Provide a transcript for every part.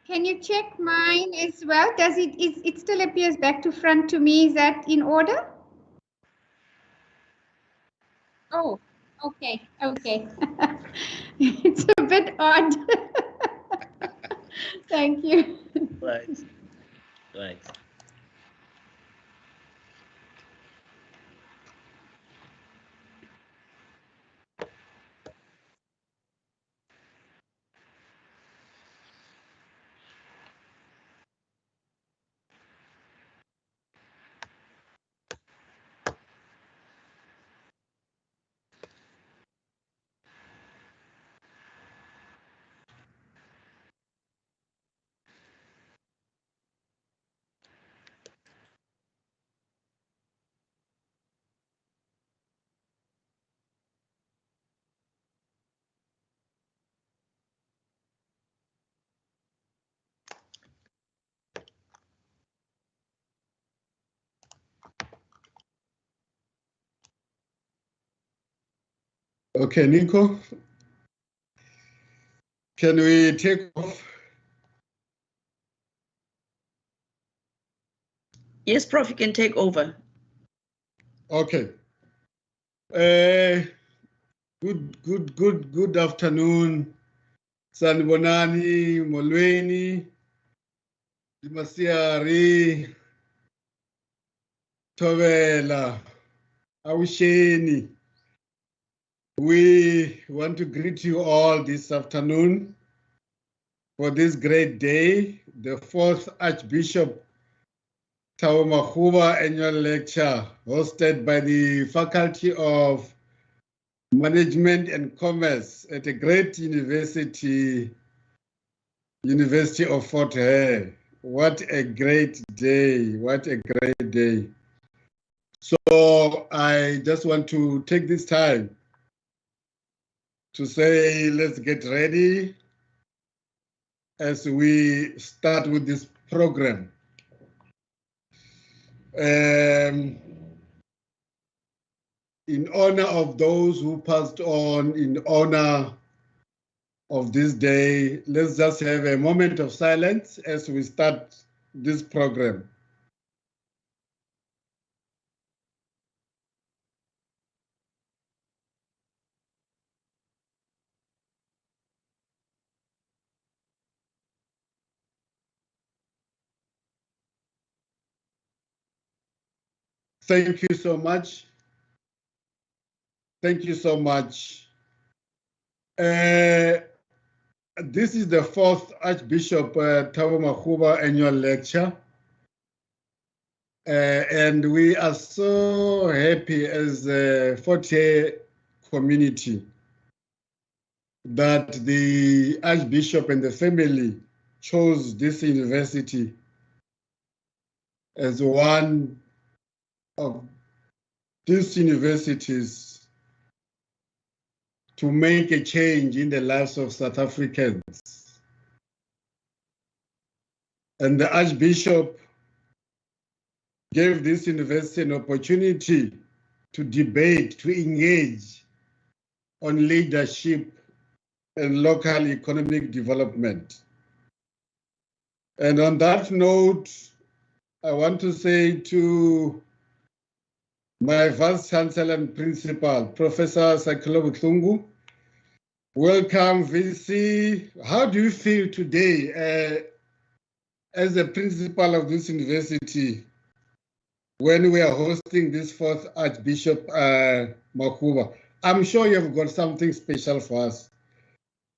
Can you check mine as well? Does it still appears back to front to me? Is that in order? Oh, okay, okay. It's a bit odd. Thank you. Right. Right. Okay, Nico, can we take off? Yes, Prof, you can take over. Okay. Good afternoon. Sanibonani, Molweni, Dimasiari, Tovela, Awisheni. We want to greet you all this afternoon for this great day, the fourth Archbishop Thabo Makgoba annual lecture hosted by the Faculty of Management and Commerce at a great university, University of Fort Hare. What a great day, what a great day. So I just want to take this time to say, let's get ready as we start with this program. In honor of those who passed on, in honor of this day, let's just have a moment of silence as we start this program. Thank you so much. Thank you so much. This is the fourth Archbishop Thabo Makgoba annual lecture. And we are so happy as a Fort Hare community that the Archbishop and the family chose this university as one of these universities to make a change in the lives of South Africans. And the Archbishop gave this university an opportunity to debate, to engage on leadership and local economic development. And on that note, I want to say to my Vice Chancellor and Principal, Professor Sakelo Buhlungu, welcome, VC. How do you feel today as the principal of this university when we are hosting this fourth Archbishop Makgoba? I'm sure you've got something special for us.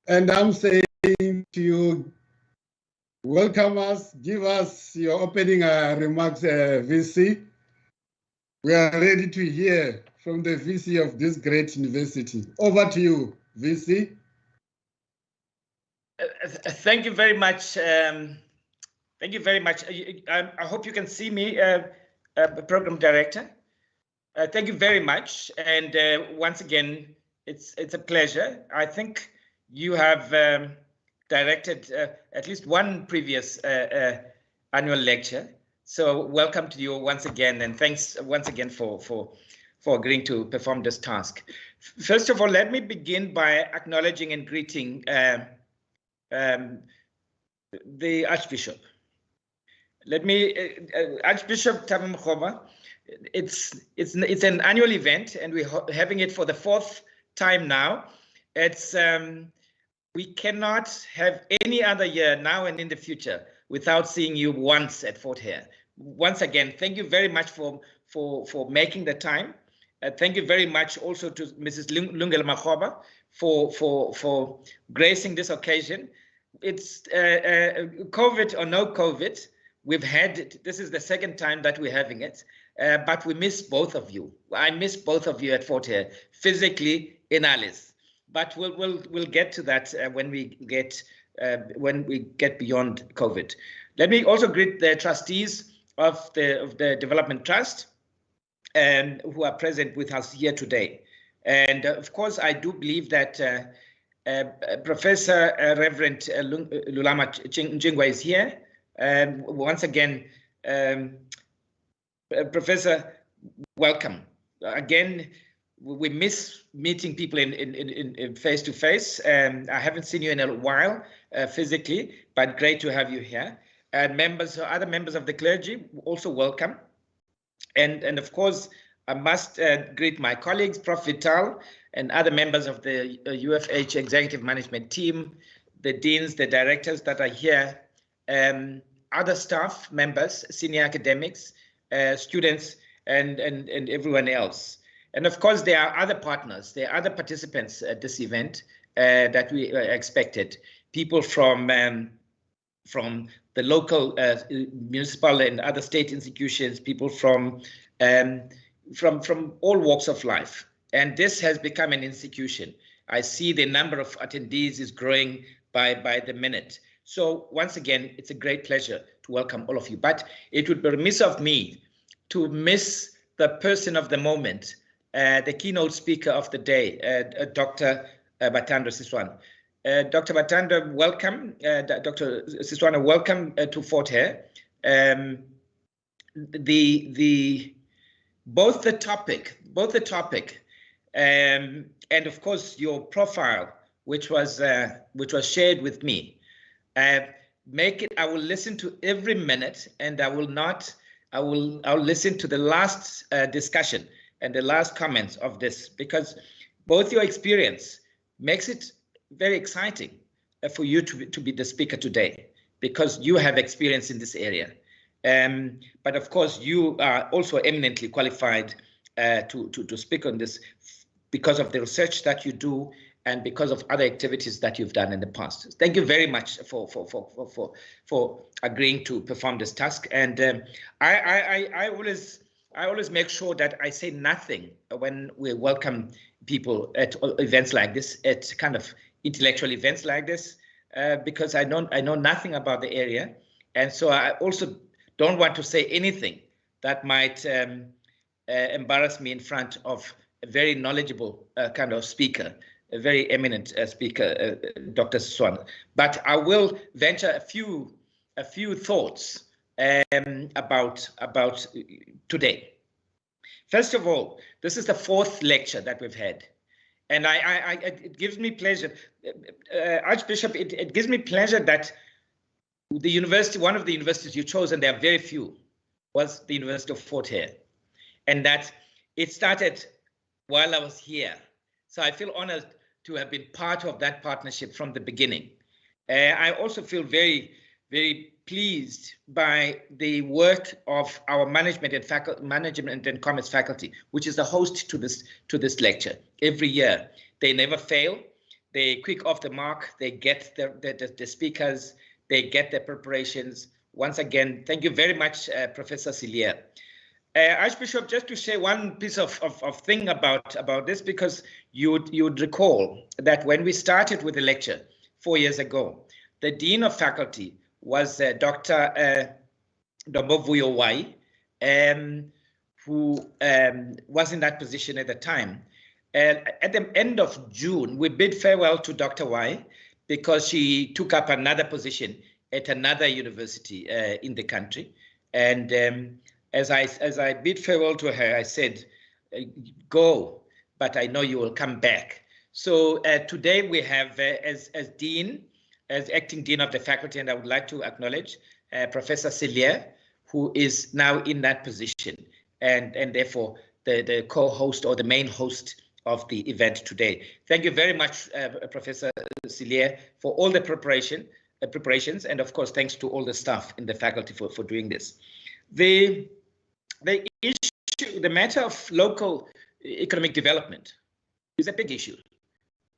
And I'm saying to you, welcome us, give us your opening remarks, VC. We are ready to hear from the VC of this great university. Over to you, VC. Thank you very much. Thank you very much. I hope you can see me, Program Director. Thank you very much. And once again, it's a pleasure. I think you have directed at least one previous annual lecture. So welcome to you once again, and thanks once again for agreeing to perform this task. First of all, let me begin by acknowledging and greeting the Archbishop. Let me, Archbishop Thabo Makgoba, it's an annual event, and we're having it for the 4th time now. It's we cannot have any other year now and in the future without seeing you once at Fort Hare. Once again, thank you very much for making the time. Thank you very much also to Mrs. Lungela Makgoba for gracing this occasion. It's COVID or no COVID, we've had it. This is the 2nd time that we're having it, but we miss both of you. I miss both of you at Fort Hare, physically in Alice. But we'll get to that when we get beyond COVID. Let me also greet the trustees of the Development Trust, who are present with us here today. And of course, I do believe that Professor Reverend Lulama Njingwa is here. Once again, Professor, welcome. Again, we miss meeting people in face to face. I haven't seen you in a while physically, but great to have you here. And other members of the clergy, also welcome. And of course, I must greet my colleagues, Prof. Vital, and other members of the UFH executive management team, the deans, the directors that are here, other staff members, senior academics, students, and everyone else. And of course, there are other partners, there are other participants at this event that we expected. People from the local municipal and other state institutions, people from all walks of life. And this has become an institution. I see the number of attendees is growing by the minute. So once again, it's a great pleasure to welcome all of you. But it would be remiss of me to miss the person of the moment, the keynote speaker of the day, Dr. Batandra Siswana. Dr. Batandra, welcome. Dr. Siswana, welcome to Fort Hare. Both the topic, and of course your profile, which was shared with me. Make it. I will listen to every minute, and I'll listen to the last discussion and the last comments of this, because both your experience makes it very exciting for you to be the speaker today, because you have experience in this area. But of course, you are also eminently qualified to speak on this because of the research that you do and because of other activities that you've done in the past. Thank you very much for agreeing to perform this task. And I always make sure that I say nothing when we welcome people at events like this, at kind of intellectual events like this, because I know nothing about the area, and so I also don't want to say anything that might embarrass me in front of a very knowledgeable kind of speaker, a very eminent speaker, Dr. Siswana. But I will venture a few thoughts about today. First of all, this is the 4th lecture that we've had, and it gives me pleasure, Archbishop. It gives me pleasure that the university, one of the universities you chose, and there are very few, was the University of Fort Hare, and that it started while I was here. So I feel honored to have been part of that partnership from the beginning. I also feel very, very pleased by the work of our management and commerce faculty, which is the host to this lecture. Every year, they never fail. They quick off the mark. They get the speakers. They get their preparations. Once again, thank you very much, Professor Silia. Archbishop, just to share one piece of thing about this, because you'd recall that when we started with the lecture 4 years ago, the Dean of Faculty was Dr. Dombovuyo Wai, who was in that position at the time. At the end of June, we bid farewell to Dr. Wai because she took up another position at another university in the country. And as I bid farewell to her, I said, go, but I know you will come back. So today we have as Dean, as acting dean of the faculty, and I would like to acknowledge Professor Cilliers, who is now in that position, and therefore the co-host or the main host of the event today. Thank you very much, Professor Cilliers, for all the preparations, and of course, thanks to all the staff in the faculty for doing this. The issue, the matter of local economic development is a big issue.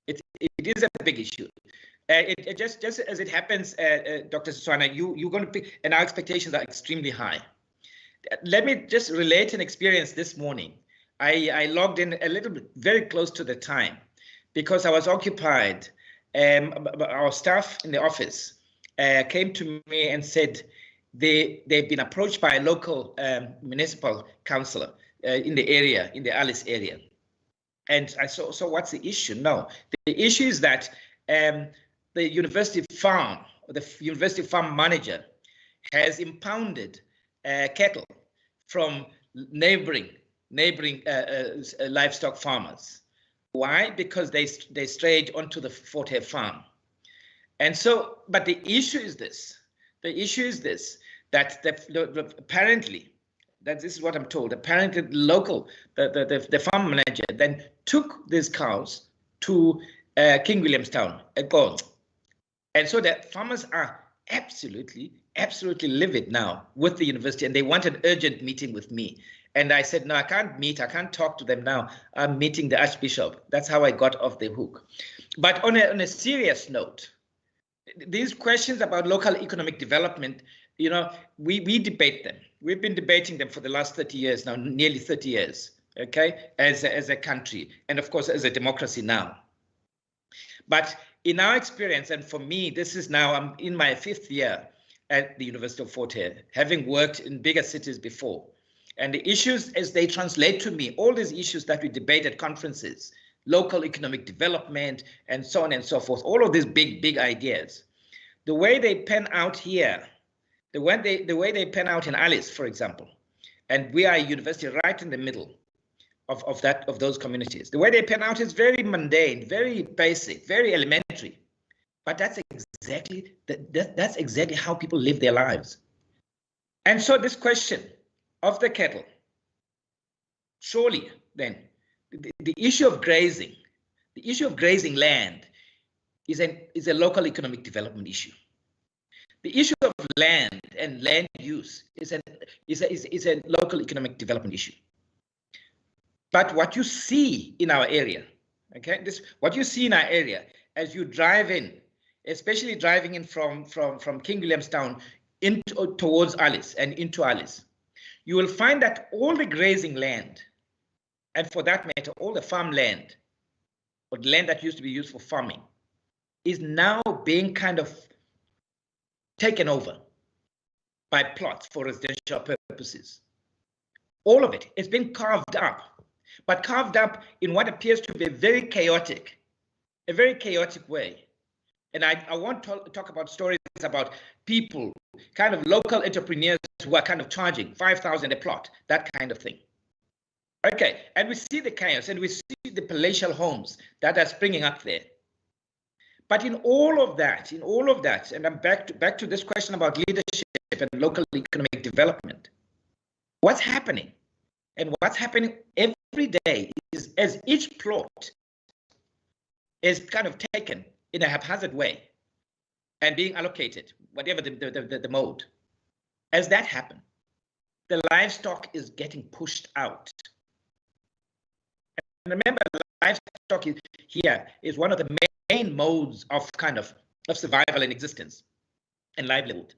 It is a big issue. Just as it happens, Dr. Siswana, you're going to pick, and our expectations are extremely high. Let me just relate an experience this morning. I logged in a little bit, very close to the time, because I was occupied. Our staff in the office came to me and said they've been approached by a local municipal councillor in the area, in the Alice area. And I saw, so what's the issue? No, the issue is that the university farm, or the university farm manager, has impounded cattle from neighboring livestock farmers. Why? Because they strayed onto the Fort Hare farm. And so, but the issue is this. The issue is this, that apparently, this is what I'm told, apparently the farm manager then took these cows to King Williamstown, and so the farmers are absolutely livid now with the university, and they want an urgent meeting with me. And I said, no, I can't talk to them now. I'm meeting the Archbishop. That's how I got off the hook. But on a serious note, these questions about local economic development, you know, we debate them. We've been debating them for the last 30 years now, nearly 30 years, okay, as a country, and of course as a democracy now. But in our experience, and for me, this is now, I'm in my 5th year at the University of Fort Hare, having worked in bigger cities before. And the issues as they translate to me, all these issues that we debate at conferences, local economic development, and so on and so forth, all of these big ideas, the way they pan out here, the way they pan out in Alice, for example, and we are a university right in the middle of those communities. The way they pan out is very mundane, very basic, very elementary, but that's exactly how people live their lives. And so this question of the cattle, surely then the issue of grazing land is a local economic development issue. The issue of land and land use is a local economic development issue. But what you see in our area, okay, what you see in our area as you drive in, especially driving in from King Williamstown towards Alice and into Alice, you will find that all the grazing land, and for that matter, all the farmland, or the land that used to be used for farming, is now being kind of taken over by plots for residential purposes. All of it has been carved up, but carved up in what appears to be a very chaotic way. And I want to talk about stories about people, kind of local entrepreneurs who are kind of charging 5,000 a plot, that kind of thing. Okay, and we see the chaos, and we see the palatial homes that are springing up there. But in all of that, and I'm back to this question about leadership and local economic development, what's happening? And what's happening every day is as each plot is kind of taken in a haphazard way and being allocated, whatever the mode. As that happens, the livestock is getting pushed out. And remember, livestock here is one of the main modes of survival and existence and livelihood.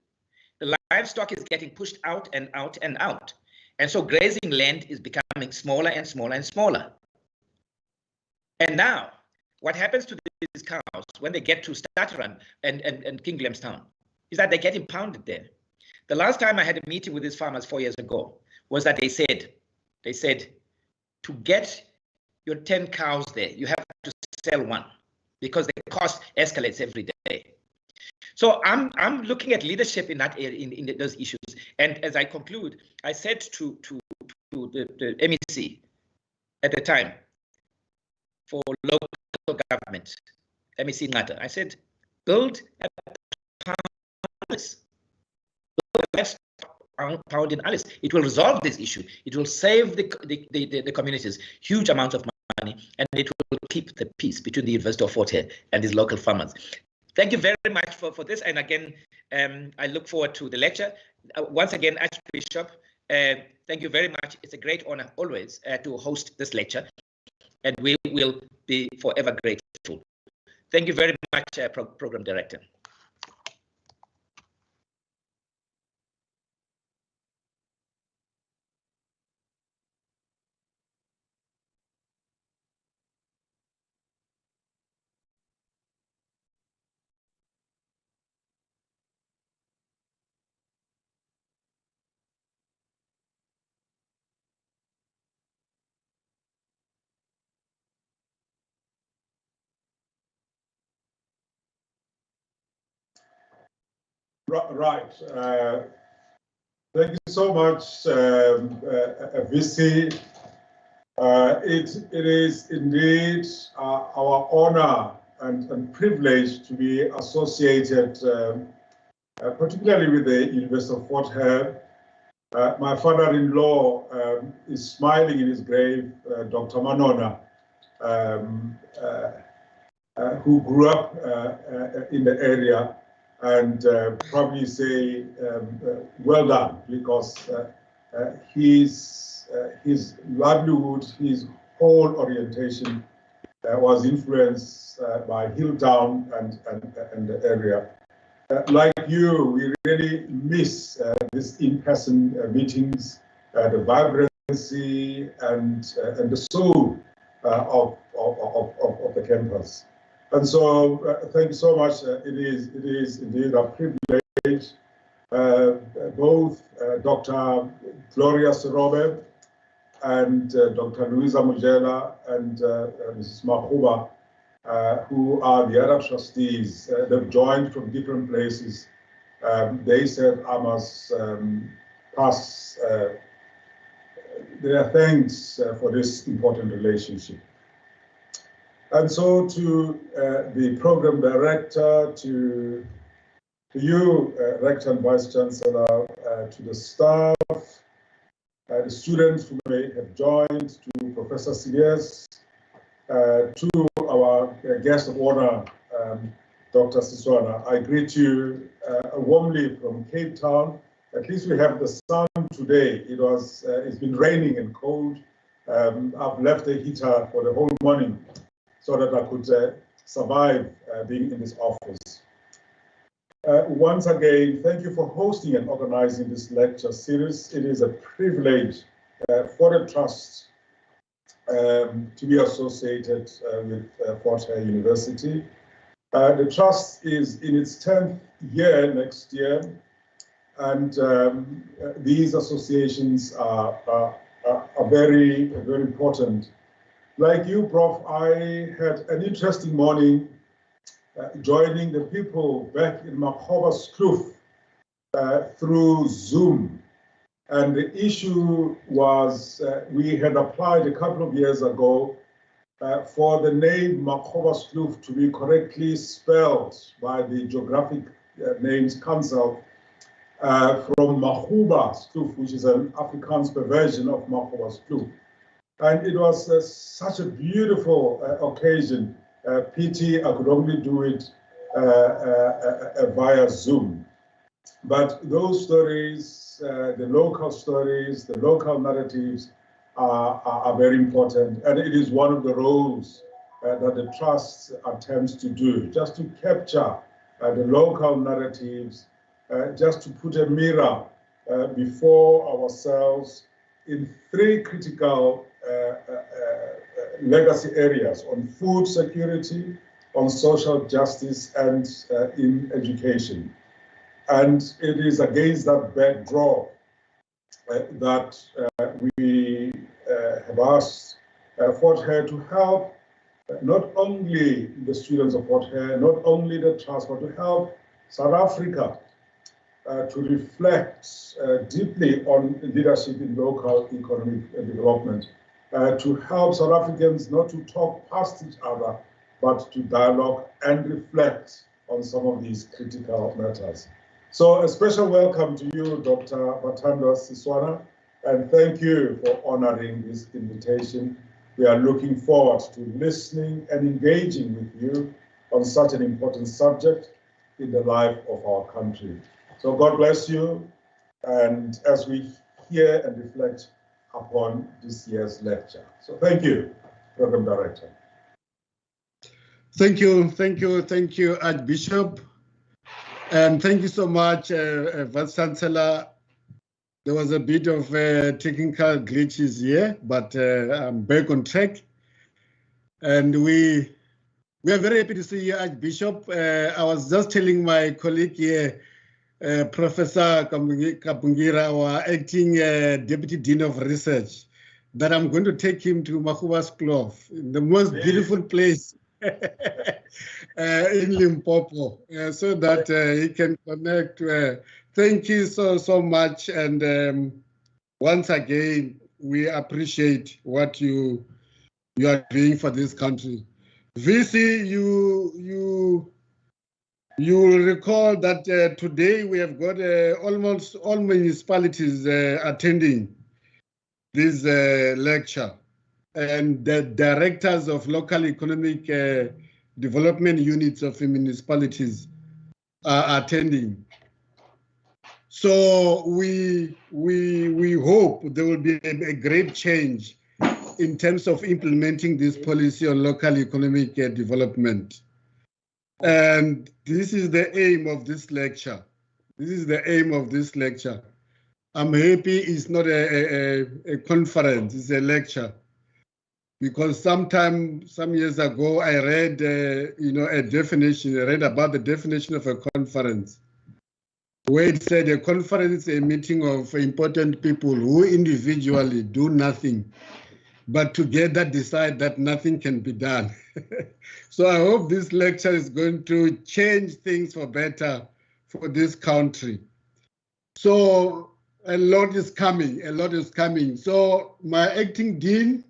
The livestock is getting pushed out and out and out. And so grazing land is becoming smaller and smaller and smaller. And now, what happens to these cows when they get to Stutterham and King Williamstown is that they get impounded there. The last time I had a meeting with these farmers 4 years ago was that they said, to get your 10 cows there, you have to sell one because the cost escalates every day. So I'm looking at leadership in that area, in those issues. And as I conclude, I said to the MEC at the time for local government, MEC Ngata, I said, build a palace, pound in Alice. It will resolve this issue. It will save the communities huge amount of money, and it will keep the peace between the University of Fort Hare and these local farmers. Thank you very much for this. And again, I look forward to the lecture. Once again, Archbishop, thank you very much. It's a great honor always to host this lecture, and we will be forever grateful. Thank you very much, Program Director. Right. Thank you so much, VC. It is indeed our honor and privilege to be associated, particularly with the University of Fort Hare. My father-in-law is smiling in his grave, Dr. Manona, who grew up in the area, and probably say well done, because his livelihood, his whole orientation was influenced by Hilltown and the area. Like you, we really miss these in-person meetings, the vibrancy and the soul of the campus. And so, thank you so much. It is indeed a privilege. Both Dr. Gloria Serobe and Dr. Luisa Mujela and Mrs. Makgoba, who are the other trustees, they've joined from different places. They said I must pass their thanks for this important relationship. And so to the program director, to you, Rector and Vice Chancellor, to the staff, the students who may have joined, to Professor CBS, to our guest of honor, Dr. Siswana. I greet you warmly from Cape Town. At least we have the sun today. It's been raining and cold. I've left the heater for the whole morning so that I could survive being in this office. Once again, thank you for hosting and organizing this lecture series. It is a privilege for the Trust to be associated with Fort Hare University. The Trust is in its 10th year next year, and these associations are very, very important. Like you, Prof, I had an interesting morning joining the people back in Makgoba's Kloof through Zoom. And the issue was we had applied a couple of years ago for the name Makgoba's Kloof to be correctly spelled by the Geographic Names Council from Makgoba's Kloof, which is an Afrikaans version of Makgoba's Kloof. And it was such a beautiful occasion. Pity I could only do it via Zoom. But those stories, the local narratives are very important. And it is one of the roles that the Trust attempts to do, just to capture the local narratives, just to put a mirror before ourselves in three critical legacy areas: on food security, on social justice, and in education. And it is against that backdrop that we have asked Fort Hare to help not only the students of Fort Hare, not only the Trust, but to help South Africa to reflect deeply on leadership in local economic development, to help South Africans not to talk past each other, but to dialogue and reflect on some of these critical matters. So a special welcome to you, Dr. Bathandwa Siswana, and thank you for honoring this invitation. We are looking forward to listening and engaging with you on such an important subject in the life of our country. So God bless you, and as we hear and reflect upon this year's lecture. So thank you, Program Director. Thank you, Archbishop. And thank you so much, Vice Chancellor. There was a bit of technical glitches here, but I'm back on track. And we are very happy to see you, Archbishop. I was just telling my colleague here, Professor Kapungira, our acting Deputy Dean of Research, that I'm going to take him to Makgoba's Clove, the most beautiful place in Limpopo, so that he can connect. Thank you so much, and once again, we appreciate what you are doing for this country. VC, you will recall that today we have got almost all municipalities attending this lecture, and the directors of local economic development units of the municipalities are attending. So we hope there will be a great change in terms of implementing this policy on local economic development. And this is the aim of this lecture. This is the aim of this lecture. I'm happy it's not a conference, it's a lecture. Because some years ago, I read, a definition. I read about the definition of a conference, where it said a conference is a meeting of important people who individually do nothing, but together decide that nothing can be done. So I hope this lecture is going to change things for better for this country. So a lot is coming. So my acting dean,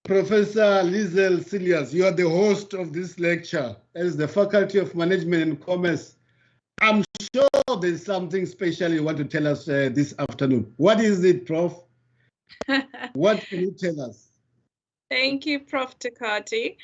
Professor Lizel Silias, you are the host of this lecture as the Faculty of Management and Commerce. I'm sure there's something special you want to tell us this afternoon. What is it, Prof? What can you tell us? Thank you, Prof. Takati.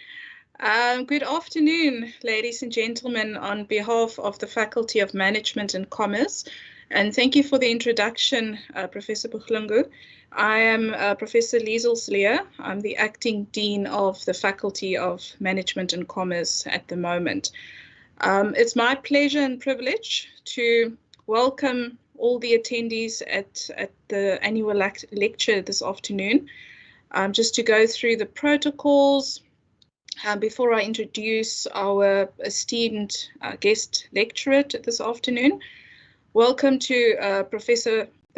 Good afternoon, ladies and gentlemen, on behalf of the Faculty of Management and Commerce. And thank you for the introduction, Professor Buhlungu. I am Professor Lizel Slia. I'm the acting dean of the Faculty of Management and Commerce at the moment. It's my pleasure and privilege to welcome all the attendees at the annual lecture this afternoon. Just to go through the protocols before I introduce our esteemed guest lecturer this afternoon. Welcome to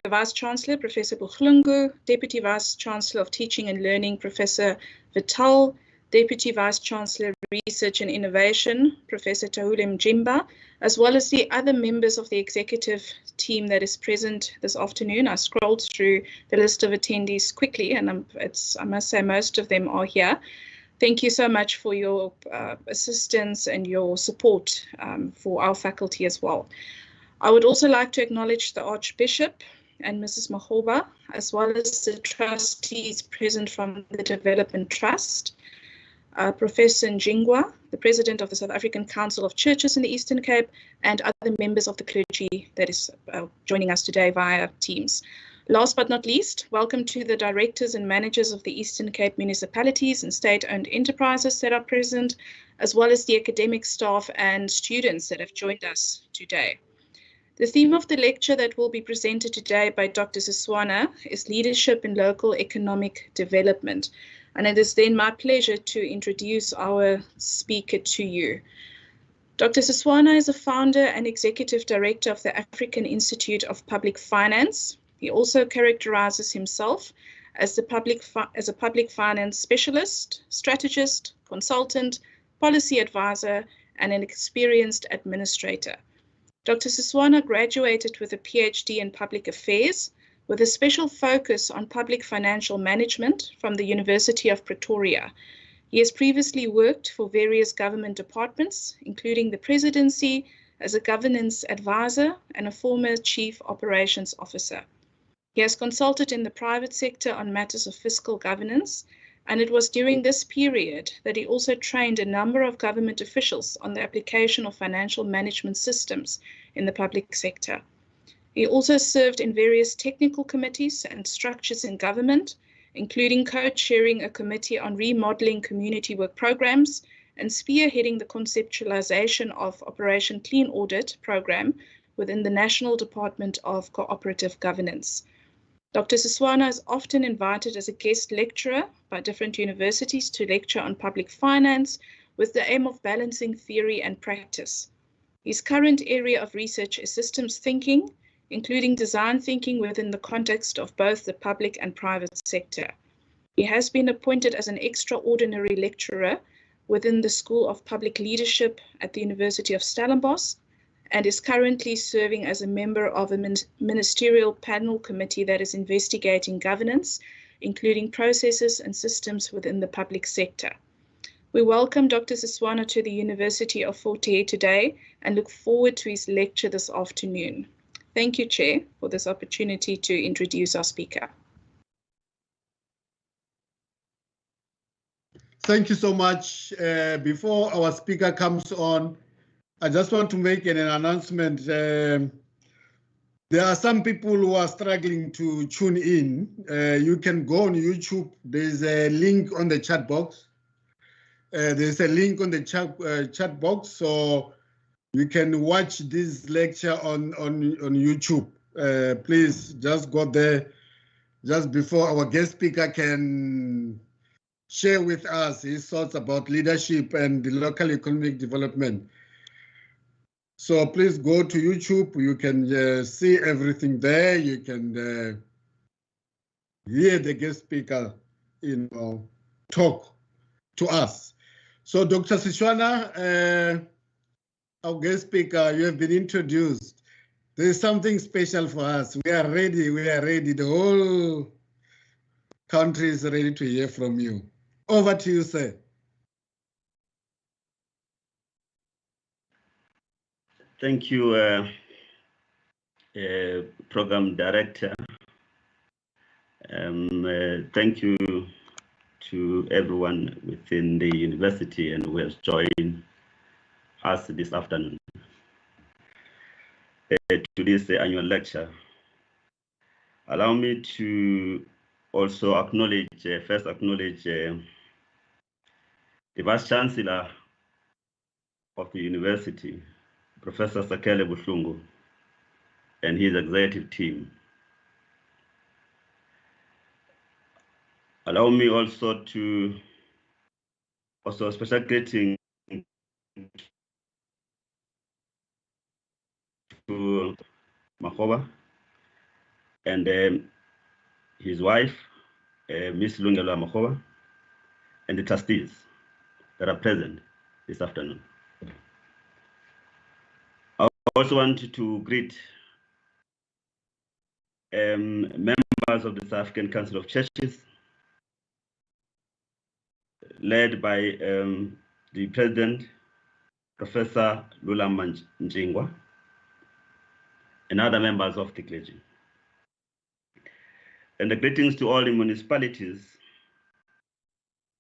the Vice Chancellor, Professor Buhlungu, Deputy Vice Chancellor of Teaching and Learning, Professor Vital, Deputy Vice Chancellor, Research and Innovation, Professor Tahule Mjimba, as well as the other members of the executive team that is present this afternoon. I scrolled through the list of attendees quickly, and I must say most of them are here. Thank you so much for your assistance and your support for our faculty as well. I would also like to acknowledge the Archbishop and Mrs. Makgoba, as well as the trustees present from the Development Trust, Professor Njingwa, the President of the South African Council of Churches in the Eastern Cape, and other members of the clergy that is joining us today via Teams. Last but not least, welcome to the directors and managers of the Eastern Cape municipalities and state-owned enterprises that are present, as well as the academic staff and students that have joined us today. The theme of the lecture that will be presented today by Dr. Siswana is Leadership in Local Economic Development. And it is then my pleasure to introduce our speaker to you. Dr. Siswana is a founder and executive director of the African Institute of Public Finance. He also characterizes himself as a public finance specialist, strategist, consultant, policy advisor, and an experienced administrator. Dr. Siswana graduated with a PhD in Public Affairs with a special focus on public financial management from the University of Pretoria. He has previously worked for various government departments, including the presidency, as a governance advisor and a former chief operations officer. He has consulted in the private sector on matters of fiscal governance, and it was during this period that he also trained a number of government officials on the application of financial management systems in the public sector. He also served in various technical committees and structures in government, including co-chairing a committee on remodeling community work programs and spearheading the conceptualization of Operation Clean Audit program within the National Department of Cooperative Governance. Dr. Siswana is often invited as a guest lecturer by different universities to lecture on public finance with the aim of balancing theory and practice. His current area of research is systems thinking, including design thinking within the context of both the public and private sector. He has been appointed as an extraordinary lecturer within the School of Public Leadership at the University of Stellenbosch and is currently serving as a member of a ministerial panel committee that is investigating governance, including processes and systems within the public sector. We welcome Dr. Siswana to the University of Fort Hare today and look forward to his lecture this afternoon. Thank you, Chair, for this opportunity to introduce our speaker. Thank you so much. Before our speaker comes on, I just want to make an announcement. There are some people who are struggling to tune in. You can go on YouTube. There's a link on the chat box. There's a link on the chat box, so you can watch this lecture on YouTube. Please just go there just before our guest speaker can share with us his thoughts about leadership and the local economic development. So please go to YouTube. You can see everything there. You can hear the guest speaker, talk to us. So Dr. Siswana, our guest speaker, you have been introduced. There is something special for us. We are ready. We are ready. The whole country is ready to hear from you. Over to you, sir. Thank you, Program Director. Thank you to everyone within the university and who has joined us this afternoon to this annual lecture. Allow me to also acknowledge, first acknowledge the Vice Chancellor of the university, Professor Sakele Buhlungu, and his executive team. Allow me also to a special greeting to Makgoba and his wife, Miss Lungelo Makgoba, and the trustees that are present this afternoon. I also want to greet members of the South African Council of Churches, led by the President, Professor Lula Njingwa, and other members of the clergy. And the greetings to all the municipalities,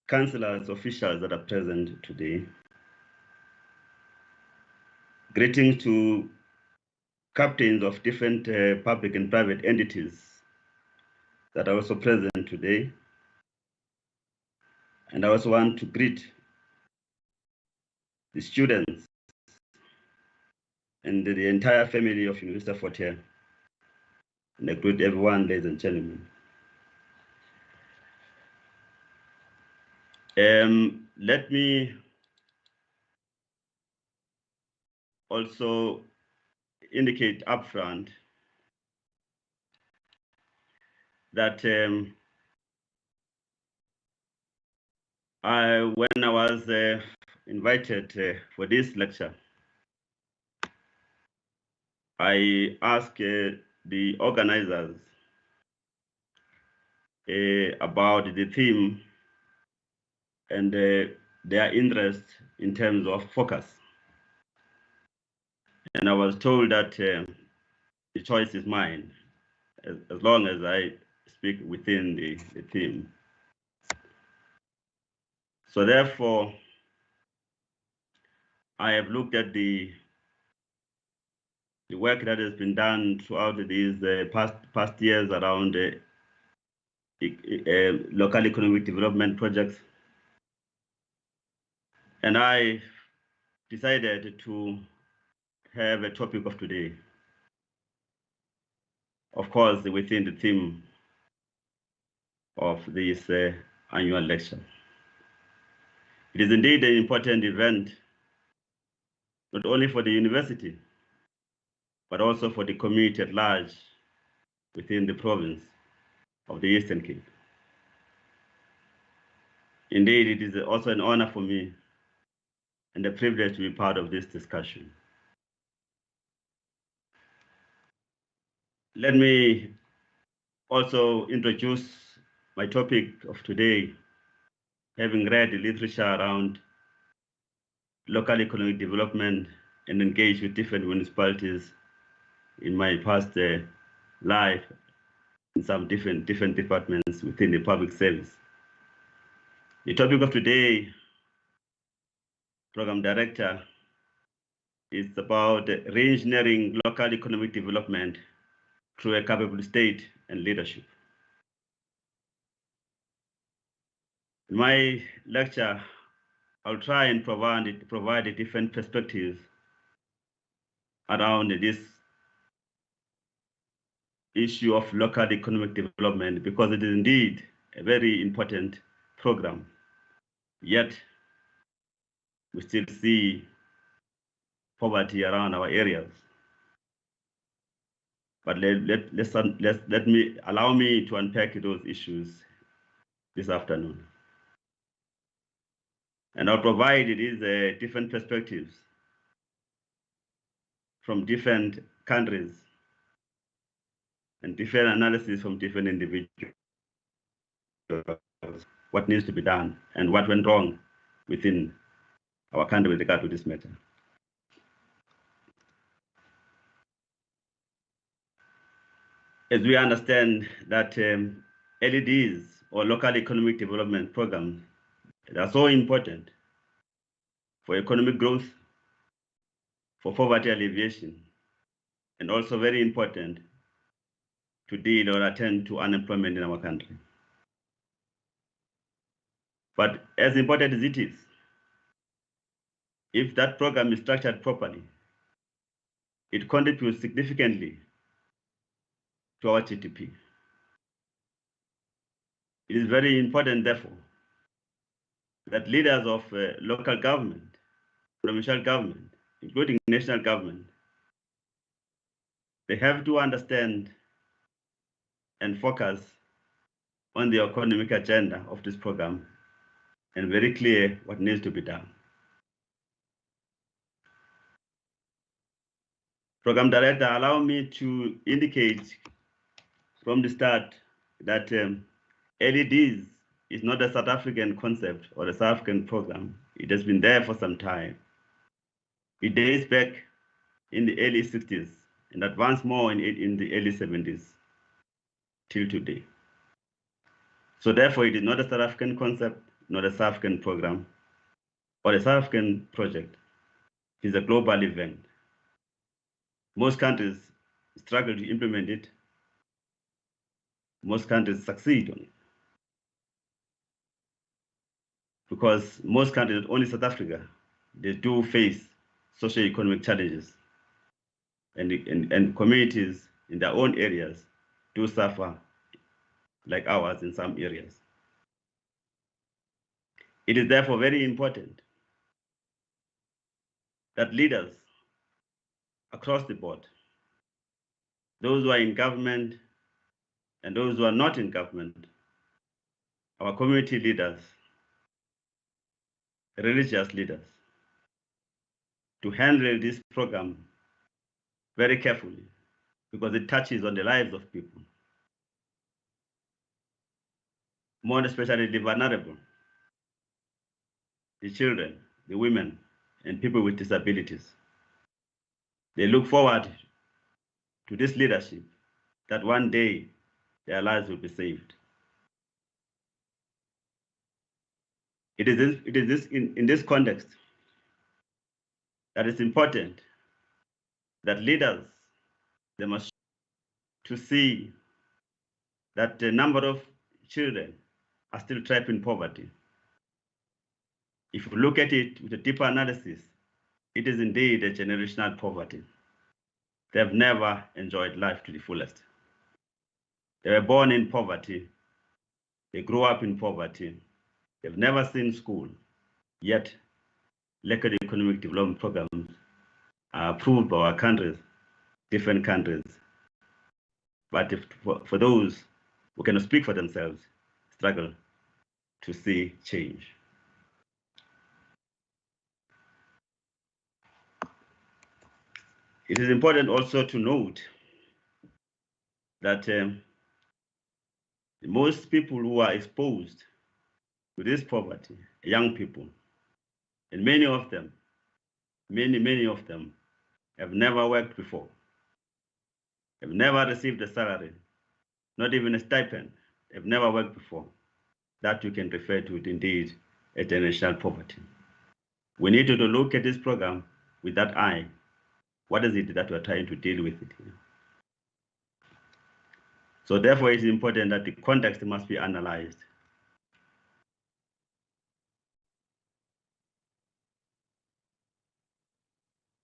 councillors, officials that are present today. Greetings to captains of different public and private entities that are also present today. And I also want to greet the students and the entire family of University of Fort Hare. And I greet everyone, ladies and gentlemen. Let me also indicate upfront that when I was invited for this lecture, I asked the organizers about the theme and their interest in terms of focus. And I was told that the choice is mine, as long as I speak within the theme. So therefore, I have looked at the work that has been done throughout these past years around local economic development projects. And I decided to have a topic of today, of course, within the theme of this annual lecture. It is indeed an important event, not only for the university, but also for the community at large within the province of the Eastern Cape. Indeed, it is also an honor for me and a privilege to be part of this discussion. Let me also introduce my topic of today, having read the literature around local economic development and engaged with different municipalities in my past life in some different departments within the public service. The topic of today, Program Director, is about re-engineering local economic development through a capable state and leadership. In my lecture, I'll try and provide a different perspectives around this issue of local economic development, because it is indeed a very important program. Yet, we still see poverty around our areas. But allow me to unpack those issues this afternoon. And I'll provide these different perspectives from different countries and different analysis from different individuals, what needs to be done and what went wrong within our country with regard to this matter. As we understand that LEDs or local economic development programs are so important for economic growth, for poverty alleviation, and also very important to deal or attend to unemployment in our country. But as important as it is, if that program is structured properly, it contributes significantly to our GDP. It is very important, therefore, that leaders of local government, provincial government, including national government, they have to understand and focus on the economic agenda of this program and very clear what needs to be done. Program Director, allow me to indicate from the start that LEDs is not a South African concept or a South African program. It has been there for some time. It dates back in the early 60s and advanced more in the early 70s till today. So therefore, it is not a South African concept, not a South African program, or a South African project. It is a global event. Most countries struggle to implement it. Most countries succeed on it. Because most countries, not only South Africa, they do face socio-economic challenges. And communities in their own areas do suffer like ours in some areas. It is therefore very important that leaders across the board, those who are in government and those who are not in government, our community leaders, religious leaders, to handle this program very carefully, because it touches on the lives of people, more especially the vulnerable, the children, the women, and people with disabilities. They look forward to this leadership, that one day their lives will be saved. It is in this context that it's important that leaders, they must to see that the number of children are still trapped in poverty. If you look at it with a deeper analysis, it is indeed a generational poverty. They have never enjoyed life to the fullest. They were born in poverty. They grew up in poverty. They've never seen school, yet local economic development programs are approved by our countries, different countries. But for those who cannot speak for themselves, struggle to see change. It is important also to note that most people who are exposed to this poverty, young people, and many of them have never worked before, have never received a salary, not even a stipend, have never worked before. That you can refer to it indeed as generational poverty. We need to look at this program with that eye. What is it that we're trying to deal with it here? So therefore, it's important that the context must be analyzed.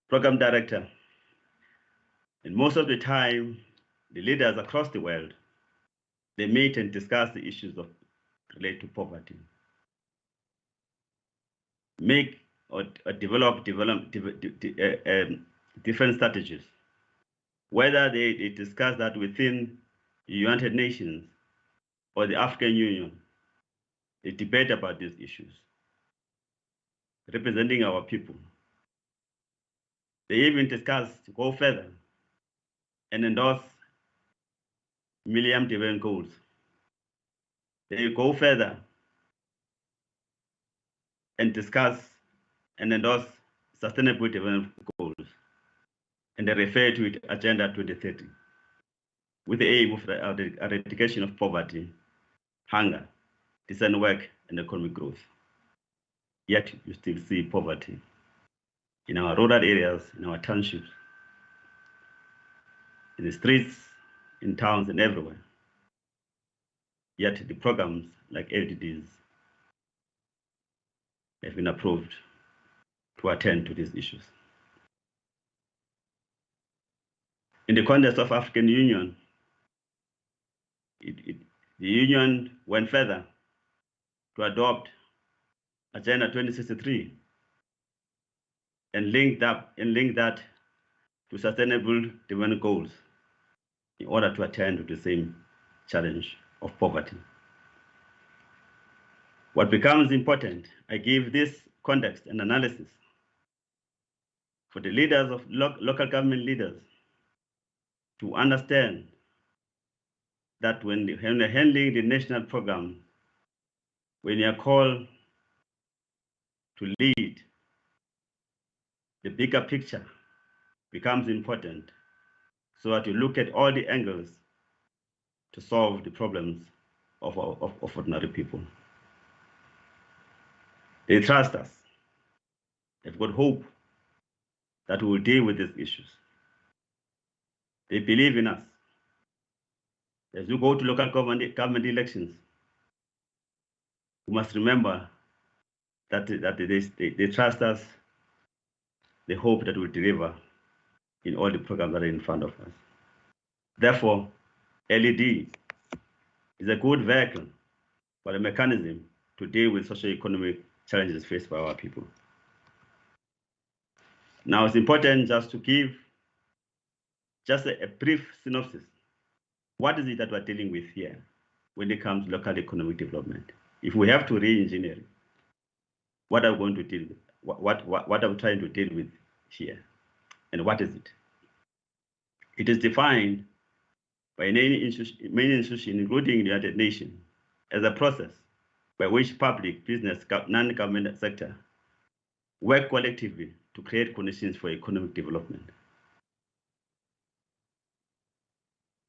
Program director, and most of the time, the leaders across the world, they meet and discuss the issues related to poverty. Make or develop different strategies. Whether they discuss that within the United Nations or the African Union, they debate about these issues, representing our people. They even discuss to go further and endorse Millennium Development Goals. They go further and discuss and endorse Sustainable Development Goals, and they refer to it Agenda 2030, with the aim of the eradication of poverty, hunger, decent work, and economic growth. Yet you still see poverty in our rural areas, in our townships, in the streets, in towns, and everywhere. Yet the programs like LDDs have been approved to attend to these issues. In the context of African Union, the Union went further to adopt Agenda 2063 and link that to Sustainable Development Goals in order to attend to the same challenge of poverty. What becomes important, I give this context and analysis for the leaders of local government leaders to understand that when they're handling the national program, when you are called to lead, the bigger picture becomes important, so that you look at all the angles to solve the problems of ordinary people. They trust us. They've got hope that we will deal with these issues. They believe in us. As you go to local government elections, we must remember that they trust us. They hope that we'll deliver in all the programs that are in front of us. Therefore, LED is a good vehicle for a mechanism to deal with socio-economic challenges faced by our people. Now, it's important just to give just a brief synopsis. What is it that we're dealing with here when it comes to local economic development? If we have to re-engineer it, what are we going to deal with? What are we trying to deal with here? And what is it? It is defined by many institutions, including the United Nations, as a process by which public, business, non-government sector work collectively to create conditions for economic development.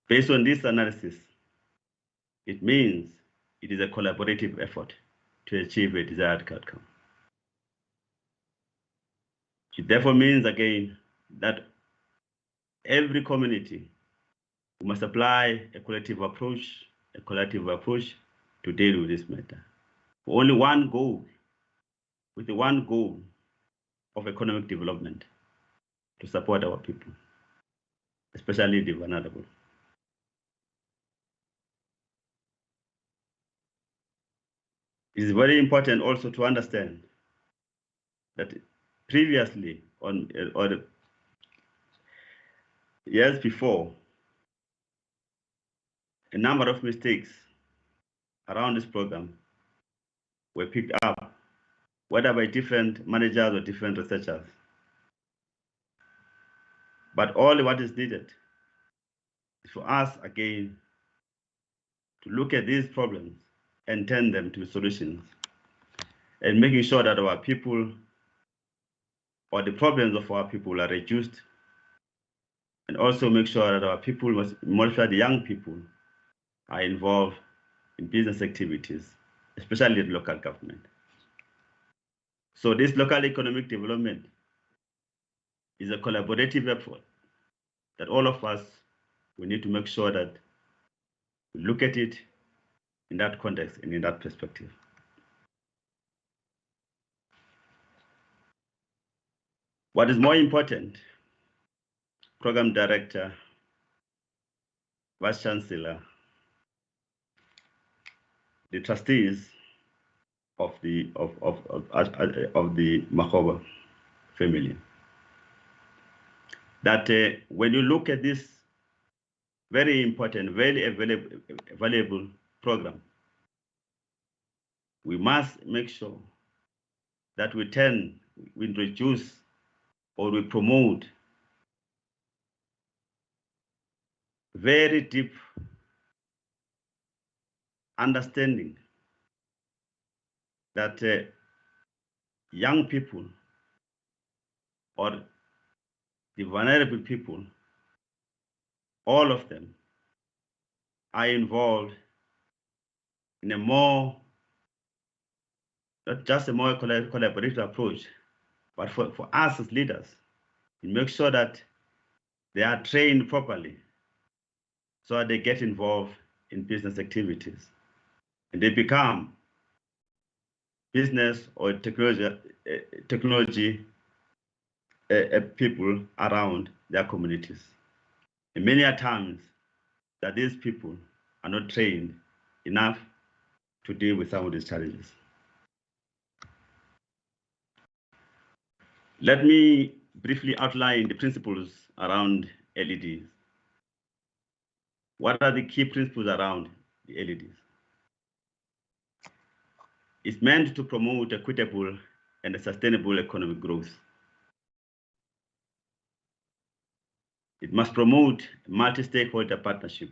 Based on this analysis, it means it is a collaborative effort to achieve a desired outcome. It therefore means, again, that every community must apply a collective approach to deal with this matter. Only one goal, with the one goal of economic development to support our people, especially the vulnerable. It is very important also to understand that previously, or years before, a number of mistakes around this program were picked up, whether by different managers or different researchers. But all what is needed is for us, again, to look at these problems and turn them to solutions, and making sure that our people, or the problems of our people, are reduced, and also make sure that our people, mostly the young people, are involved in business activities, especially in local government. So this local economic development is a collaborative effort that all of us, we need to make sure that we look at it in that context and in that perspective. What is more important, Program Director, Vice Chancellor, the trustees of the Makgoba family, that when you look at this very important, very valuable program, we must make sure that we introduce or we promote very deep understanding that young people or the vulnerable people, all of them are involved in a more, not just a more collaborative approach, but for us as leaders, to make sure that they are trained properly so that they get involved in business activities and they become business or technology people around their communities. And many times that these people are not trained enough to deal with some of these challenges. Let me briefly outline the principles around LEDs. What are the key principles around the LEDs? It's meant to promote equitable and sustainable economic growth. It must promote multi-stakeholder partnership.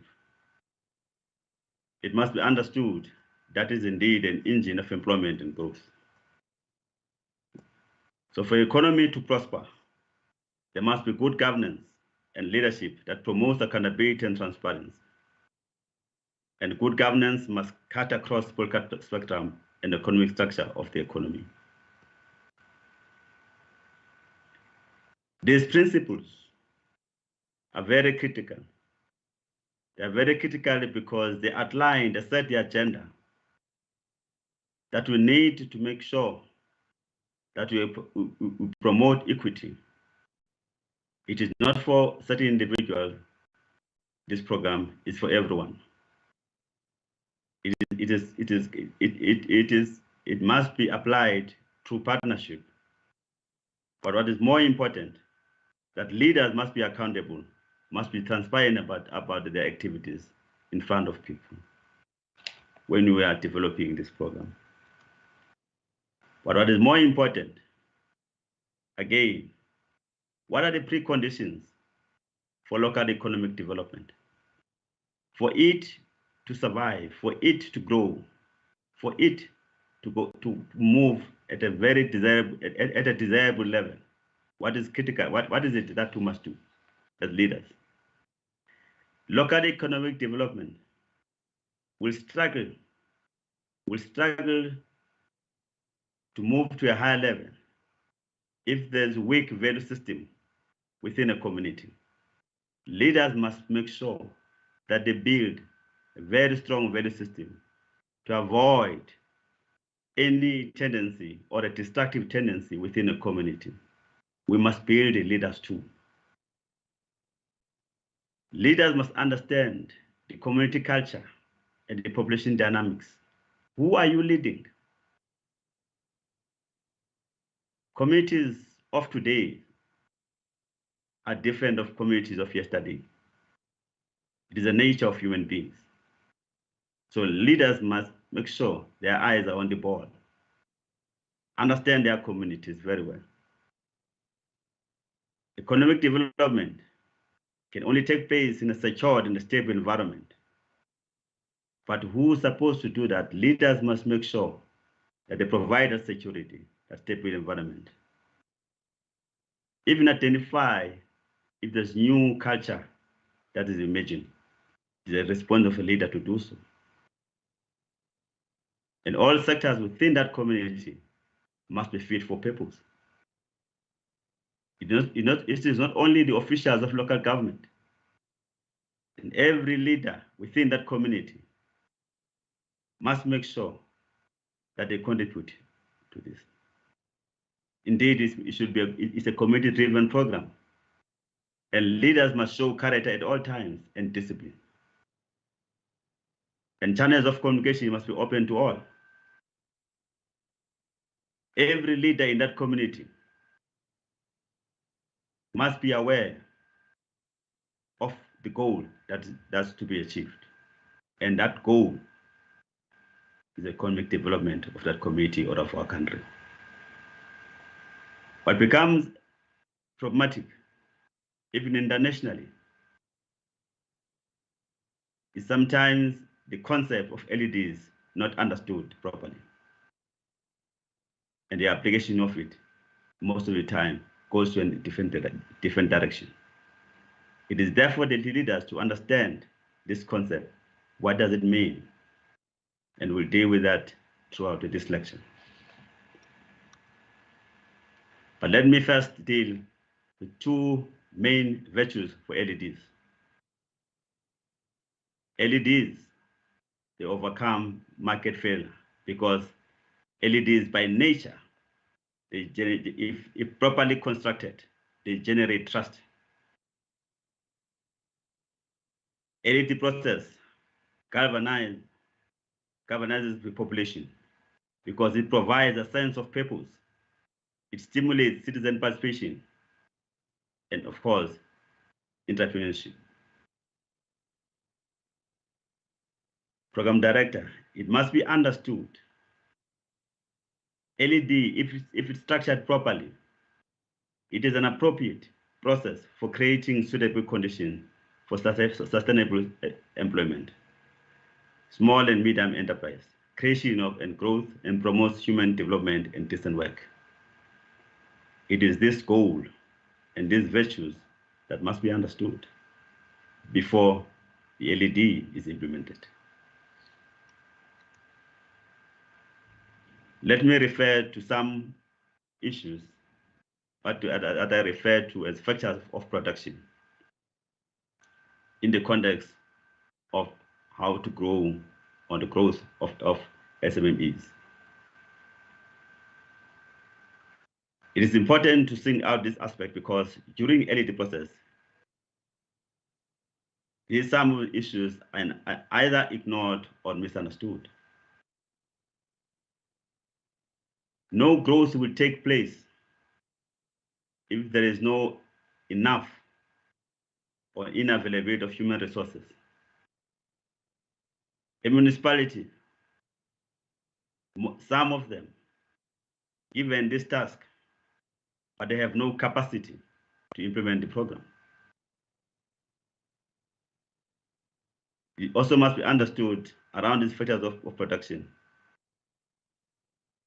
It must be understood that is indeed an engine of employment and growth. So for the economy to prosper, there must be good governance and leadership that promotes accountability and transparency. And good governance must cut across the political spectrum and the economic structure of the economy. These principles are very critical. They are very critical because they outline, they set the agenda that we need to make sure that we promote equity. It is not for certain individuals. This program is for everyone. It must be applied through partnership. But what is more important, that leaders must be accountable, must be transparent about their activities in front of people when we are developing this program. But what is more important, again, what are the preconditions for local economic development? For it to survive, for it to grow, for it to move at a very desirable, at a desirable level. What is critical? What is it that we must do as leaders? Local economic development will struggle to move to a higher level if there's a weak value system within a community. Leaders must make sure that they build a very strong value system to avoid any tendency or a destructive tendency within a community. We must build leaders too. Leaders must understand the community culture and the population dynamics. Who are you leading? Communities of today are different of communities of yesterday. It is the nature of human beings. So leaders must make sure their eyes are on the ball, understand their communities very well. Economic development can only take place in a secured and a stable environment. But who's supposed to do that? Leaders must make sure that they provide a security, a stable environment. Even identify if there's new culture that is emerging. It's the response of a leader to do so. And all sectors within that community must be fit for purpose. It is not only the officials of local government, and every leader within that community must make sure that they contribute to this. Indeed, it's a community-driven program, and leaders must show character at all times and discipline. And channels of communication must be open to all. Every leader in that community must be aware of the goal that's to be achieved. And that goal is the economic development of that community or of our country. What becomes problematic, even internationally, is sometimes the concept of LEDs not understood properly. And the application of it, most of the time, goes to a different direction. It is therefore the leaders to understand this concept. What does it mean? And we'll deal with that throughout this lecture. But let me first deal with two main virtues for LEDs. LEDs, they overcome market failure because LEDs by nature, if properly constructed, they generate trust. LED process galvanizes the population because it provides a sense of purpose. It stimulates citizen participation and, of course, entrepreneurship. Program director, it must be understood. LED, if it's structured properly, it is an appropriate process for creating suitable conditions for sustainable employment, small and medium enterprise, creation of and growth, and promotes human development and decent work. It is this goal and these virtues that must be understood before the LED is implemented. Let me refer to some issues that I refer to as factors of production in the context of how to grow on the growth of SMMEs. It is important to sing out this aspect because during LED process, these some issues are either ignored or misunderstood. No growth will take place if there is no enough or unavailability of human resources. A municipality, some of them, given this task, but they have no capacity to implement the program. It also must be understood around these factors of production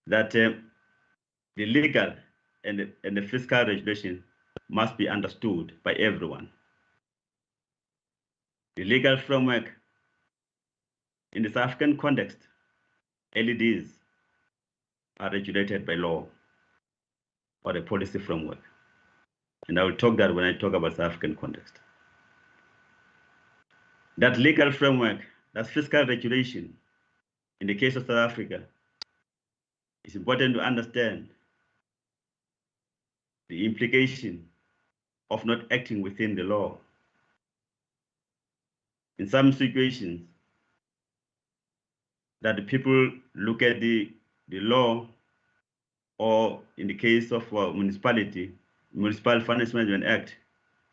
that the legal and the fiscal regulation must be understood by everyone. The legal framework in the South African context, LEDs are regulated by law or a policy framework. And I will talk that when I talk about South African context. That legal framework, that fiscal regulation, in the case of South Africa, it's important to understand the implication of not acting within the law. In some situations, that the people look at the law, or in the case of Municipal Finance Management Act,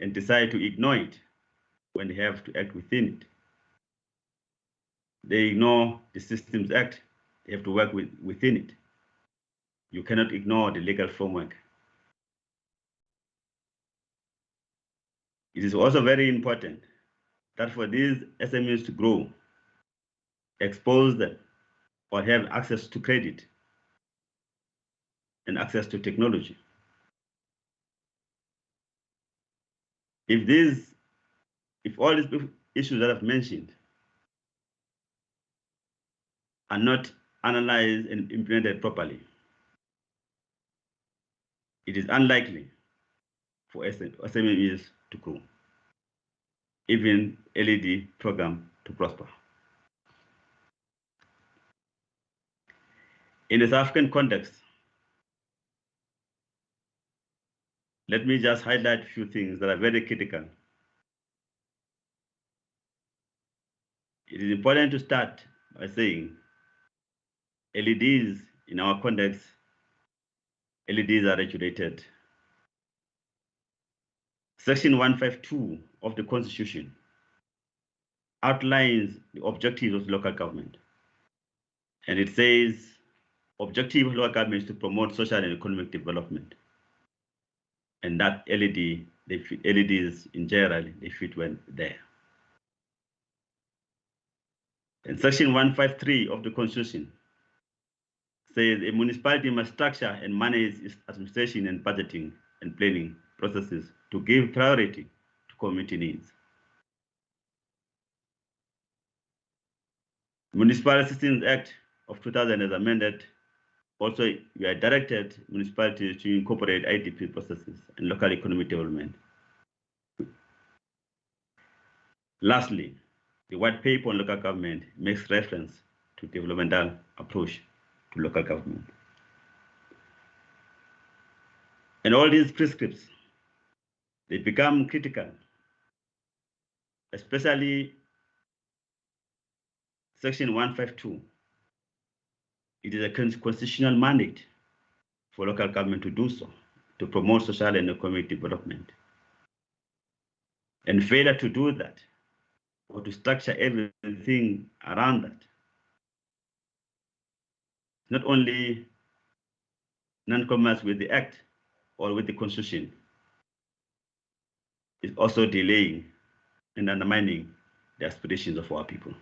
and decide to ignore it when they have to act within it. They ignore the Systems Act. They have to work within it. You cannot ignore the legal framework. It is also very important that for these SMEs to grow, expose them, or have access to credit and access to technology. If all these issues that I've mentioned are not analyzed and implemented properly, it is unlikely for SMEs to grow, even LED program to prosper. In the South African context, let me just highlight a few things that are very critical. It is important to start by saying LEDs in our context, LEDs are regulated. Section 152 of the Constitution outlines the objectives of local government. And it says, objective of local government is to promote social and economic development. And that LEDs in general, they fit well there. And Section 153 of the Constitution says a municipality must structure and manage its administration and budgeting and planning processes to give priority to community needs. Municipal Systems Act of 2000 as amended, also we are directed municipalities to incorporate IDP processes and local economic development. Lastly, the white paper on local government makes reference to developmental approach to local government. And all these prescripts, they become critical, especially Section 152. It is a constitutional mandate for local government to do so, to promote social and economic development. And failure to do that, or to structure everything around that, not only non-conformance with the Act or with the Constitution, is also delaying and undermining the aspirations of our people.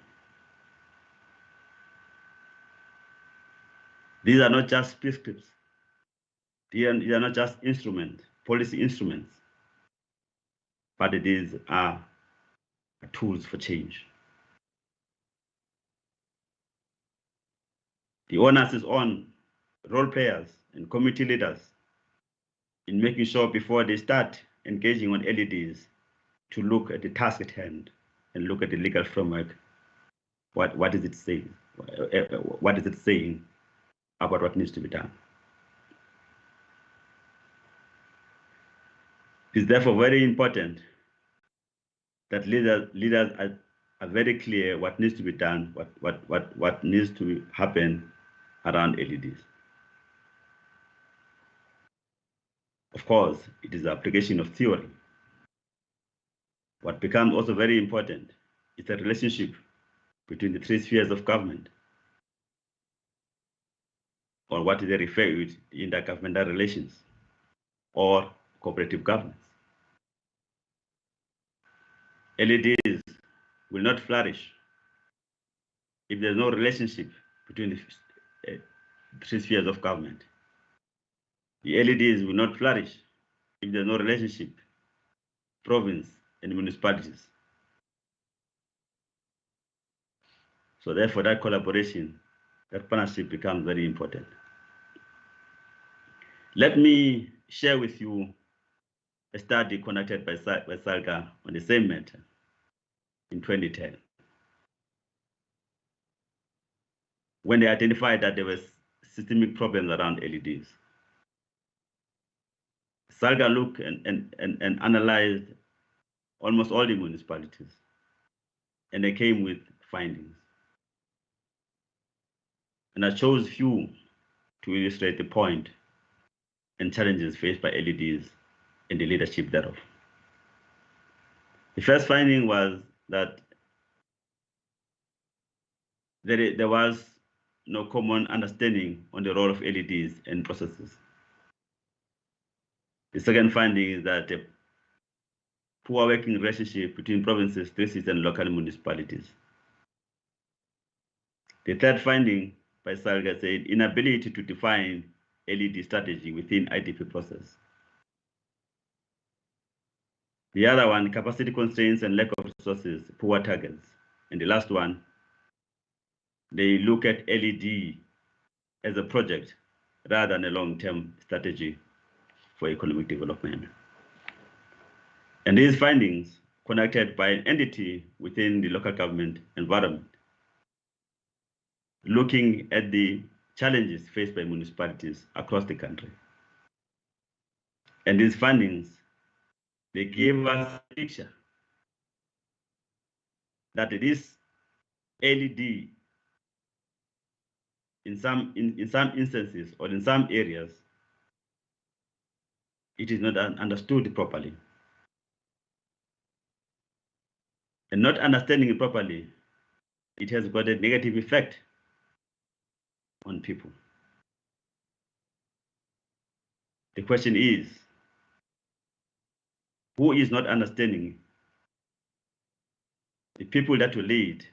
These are not just prescripts. These are not just policy instruments, but these are tools for change. The onus is on role players and community leaders in making sure before they start engaging on LEDs to look at the task at hand and look at the legal framework. What is it saying? What is it saying about what needs to be done? It is therefore very important that leaders are very clear what needs to be done, what needs to happen around LEDs. Of course, it is the application of theory. What becomes also very important is the relationship between the three spheres of government, or what they refer to intergovernmental relations, or cooperative governance. LEDs will not flourish if there's no relationship between the three spheres of government. The LEDs will not flourish if there's no relationship, province and municipalities. So therefore, that collaboration, that partnership becomes very important. Let me share with you a study conducted by SALGA on the same matter in 2010, when they identified that there were systemic problems around LEDs. SALGA looked and analyzed almost all the municipalities, and they came with findings. And I chose few to illustrate the point and challenges faced by LEDs and the leadership thereof. The first finding was that there was no common understanding on the role of LEDs and processes. The second finding is that a poor working relationship between provinces, districts, and local municipalities. The third finding by SALGA said inability to define LED strategy within IDP process. The other one, capacity constraints and lack of resources, poor targets. And the last one, they look at LED as a project rather than a long-term strategy for economic development. And these findings, conducted by an entity within the local government environment, looking at the challenges faced by municipalities across the country. And these findings, they give us a picture that this LED, in some instances or in some areas, it is not understood properly. And not understanding it properly, it has got a negative effect on people. The question is, who is not understanding? The people that will lead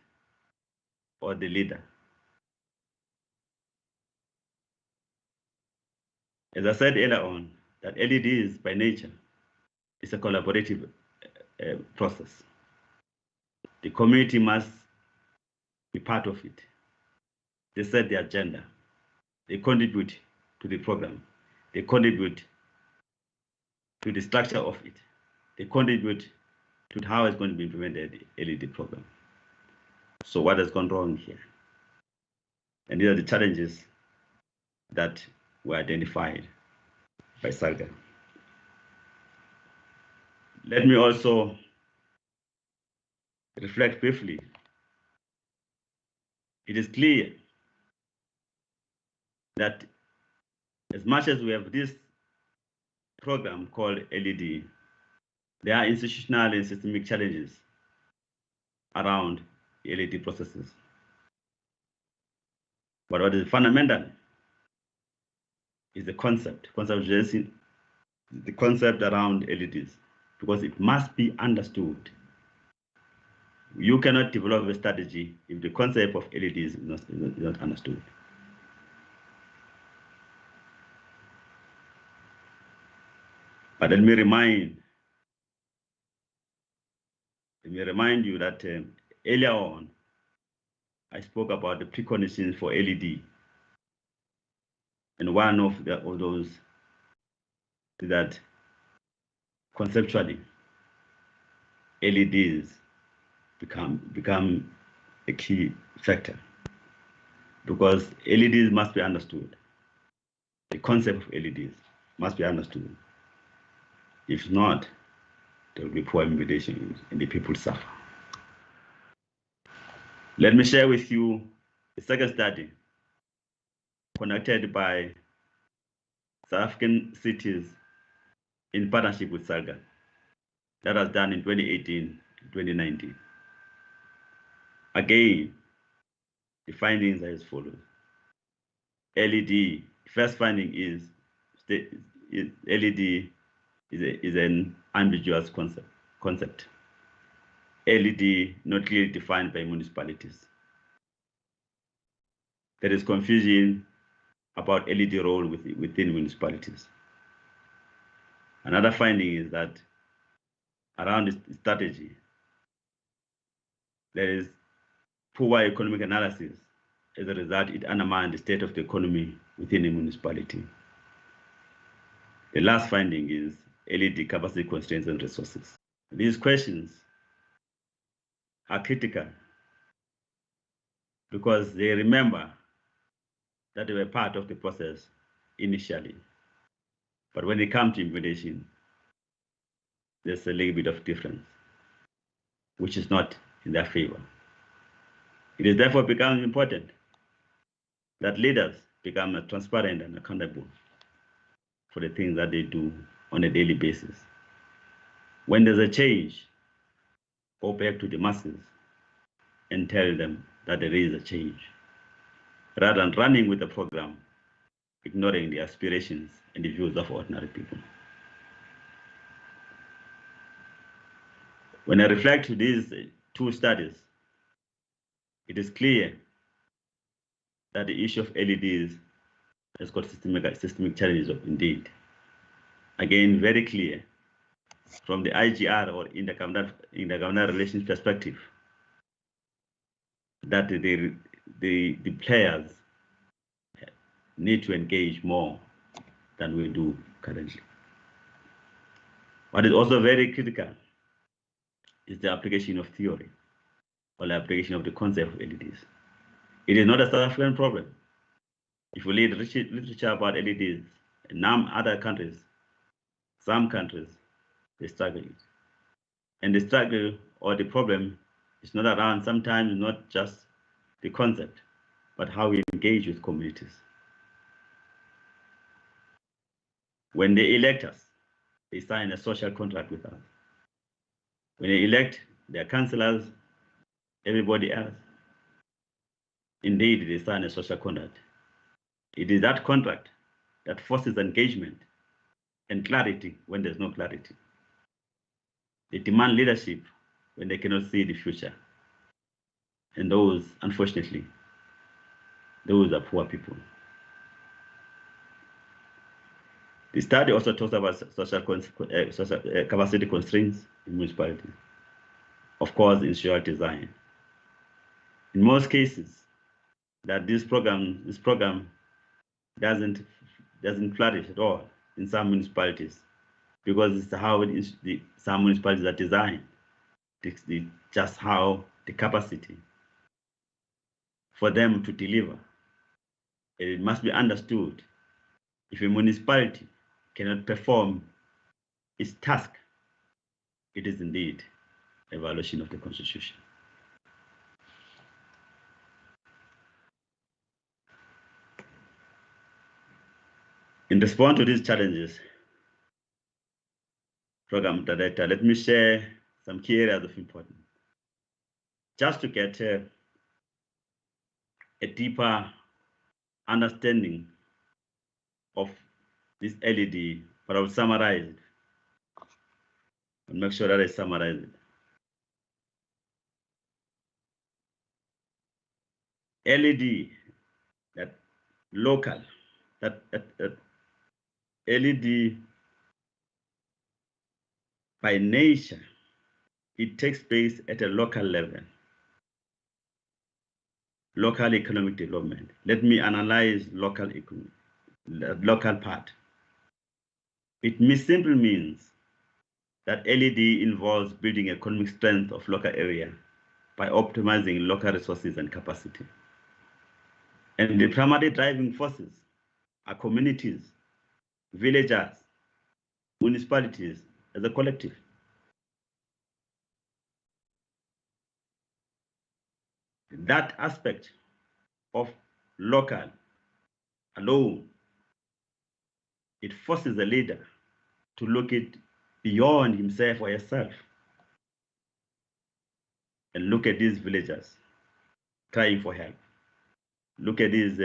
or the leader? As I said earlier on, that LEDs by nature is a collaborative process. The community must be part of it. They set the agenda. They contribute to the program. They contribute to the structure of it. They contribute to how it's going to be implemented, the LED program. So what has gone wrong here? And these are the challenges that were identified by SALGA. Let me also reflect briefly. It is clear that as much as we have this program called LED, there are institutional and systemic challenges around the LED processes. But what is fundamental is the concept around LEDs, because it must be understood. You cannot develop a strategy if the concept of LEDs is not understood. But let me remind you that earlier on, I spoke about the preconditions for LED. And one of those is that conceptually, LEDs become a key factor, because LEDs must be understood. The concept of LEDs must be understood. If not, there will be poor implementation and the people suffer. Let me share with you the second study conducted by South African cities in partnership with SALGA, that was done in 2018-2019. Again, the findings are as follows. LED, first finding is LED is an ambiguous concept. LED not clearly defined by municipalities. There is confusion about LED role within municipalities. Another finding is that around this strategy, there is poor economic analysis. As a result, it undermines the state of the economy within a municipality. The last finding is LED capacity constraints and resources. These questions are critical because they remember that they were part of the process initially. But when it comes to implementation, there's a little bit of difference, which is not in their favor. It is therefore becoming important that leaders become transparent and accountable for the things that they do on a daily basis. When there's a change, go back to the masses and tell them that there is a change, rather than running with the program, ignoring the aspirations and the views of ordinary people. When I reflect to these two studies, it is clear that the issue of LEDs has got systemic challenges indeed. Again, very clear from the IGR or intergovernmental relations perspective that the players need to engage more than we do currently. What is also very critical is the application of theory or the application of the concept of LEDs. It is not a South African problem. If we read literature about LEDs in other countries, some countries, they struggle. And the struggle or the problem is not around, sometimes not just the concept, but how we engage with communities. When they elect us, they sign a social contract with us. When they elect their councillors, everybody else, indeed, they sign a social contract. It is that contract that forces engagement and clarity when there's no clarity. They demand leadership when they cannot see the future. And those, unfortunately, those are poor people. The study also talks about social capacity constraints in municipalities. Of course, in social design. In most cases, that this program doesn't flourish at all in some municipalities because it's how some municipalities are designed. It's just how the capacity for them to deliver. It must be understood if a municipality cannot perform its task, it is indeed a violation of the Constitution. In response to these challenges, Program Director, let me share some key areas of importance. Just to get a deeper understanding of this LED, but I will summarize it and make sure that I summarize it. LED, that local, that LED by nature, it takes place at a local level, local economic development. Let me analyze local part. It simply means that LED involves building economic strength of local area by optimizing local resources and capacity. And the primary driving forces are communities, villagers, municipalities as a collective. That aspect of local alone, it forces the leader to look at beyond himself or herself and look at these villagers crying for help. Look at these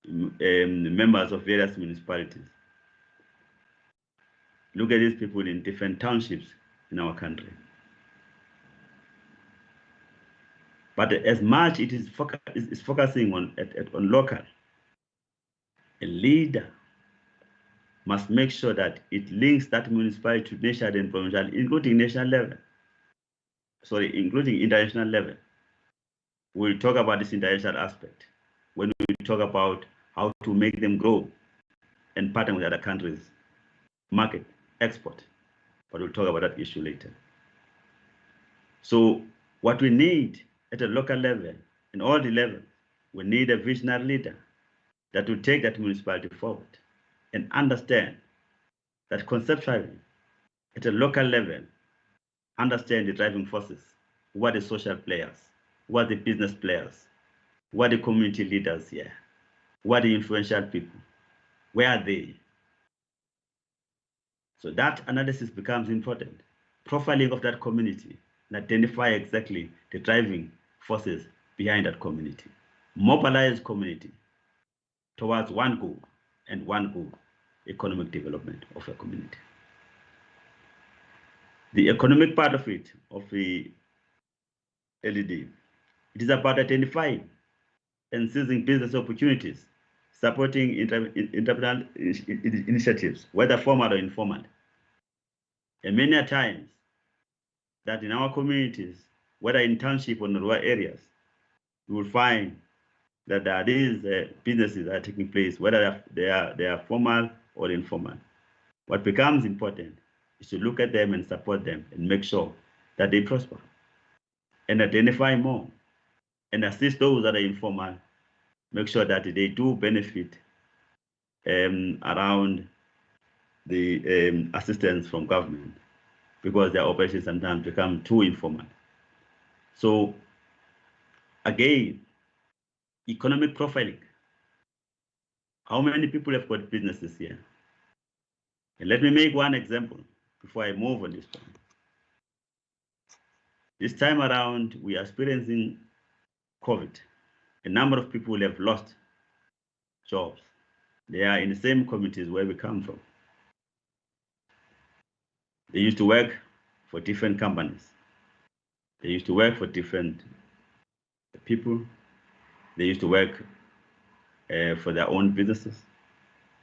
members of various municipalities. Look at these people in different townships in our country. But as much it is focusing on local, a leader must make sure that it links that municipality to national and provincial, including national level. Sorry, including international level. We'll talk about this international aspect when we talk about how to make them grow and partner with other countries, market, export. But we'll talk about that issue later. So what we need at a local level, in all the levels, we need a visionary leader that will take that municipality forward and understand that conceptually, at a local level, understand the driving forces, who are the social players, who are the business players, who are the community leaders here, who are the influential people, where are they? So that analysis becomes important. Profiling of that community and identify exactly the driving forces behind that community. Mobilize community towards one goal and one goal, economic development of a community. The economic part of it, of the LED, it is about identifying and seizing business opportunities, supporting entrepreneurial initiatives, whether formal or informal. And many times that in our communities, whether in township or in rural areas, you will find that there are these businesses that are taking place, whether they are formal or informal. What becomes important is to look at them and support them and make sure that they prosper and identify more and assist those that are informal, make sure that they do benefit around the assistance from government, because their operations sometimes become too informal. So again, economic profiling. How many people have got businesses here? And let me make one example before I move on this point. This time around, we are experiencing COVID. A number of people have lost jobs. They are in the same communities where we come from. They used to work for different companies. They used to work for different people. They used to work for their own businesses.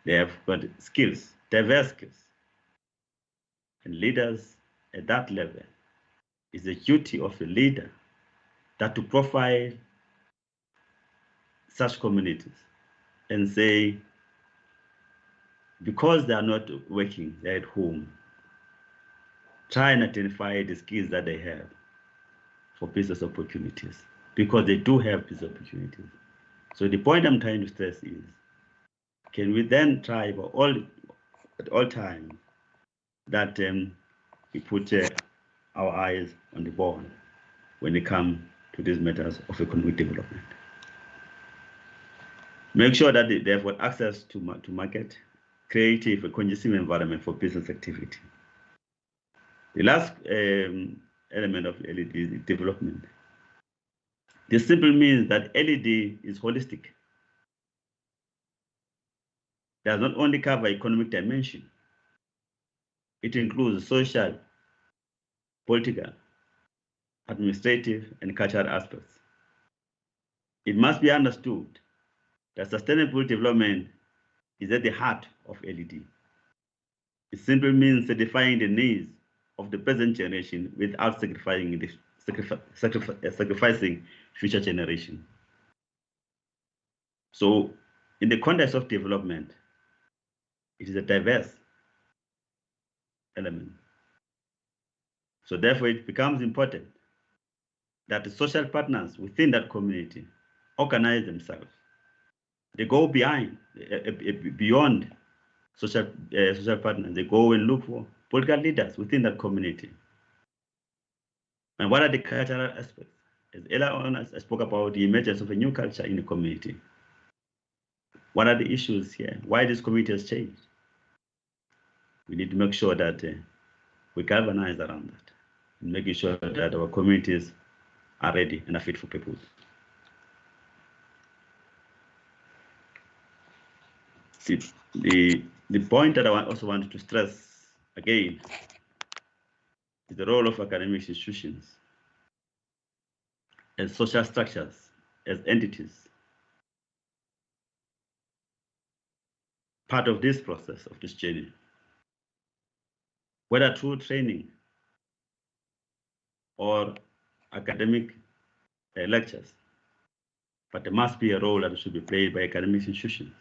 They have got skills, diverse skills. And leaders at that level, it's the duty of the leader that to profile such communities and say, because they are not working, they're at home, try and identify the skills that they have for business opportunities, because they do have business opportunities. So the point I'm trying to stress is, can we then try at all times that we put our eyes on the ball when it comes to these matters of economic development. Make sure that they have got access to market, creative and conducive environment for business activity. The last element of LED is development. This simply means that LED is holistic. It does not only cover economic dimension, it includes social, political, administrative, and cultural aspects. It must be understood that sustainable development is at the heart of LED. It simply means satisfying the needs of the present generation without sacrificing future generation. So in the context of development, it is a diverse element. So therefore it becomes important that the social partners within that community organize themselves. They go beyond social partners. They go and look for political leaders within that community. And what are the cultural aspects? As earlier on, I spoke about the emergence of a new culture in the community. What are the issues here? Why this community has changed? We need to make sure that we galvanize around that, and making sure that our communities are ready and are fit for purpose. The point that I also wanted to stress again is the role of academic institutions as social structures, as entities. part of this process, of this journey, whether through training or academic lectures, but there must be a role that should be played by academic institutions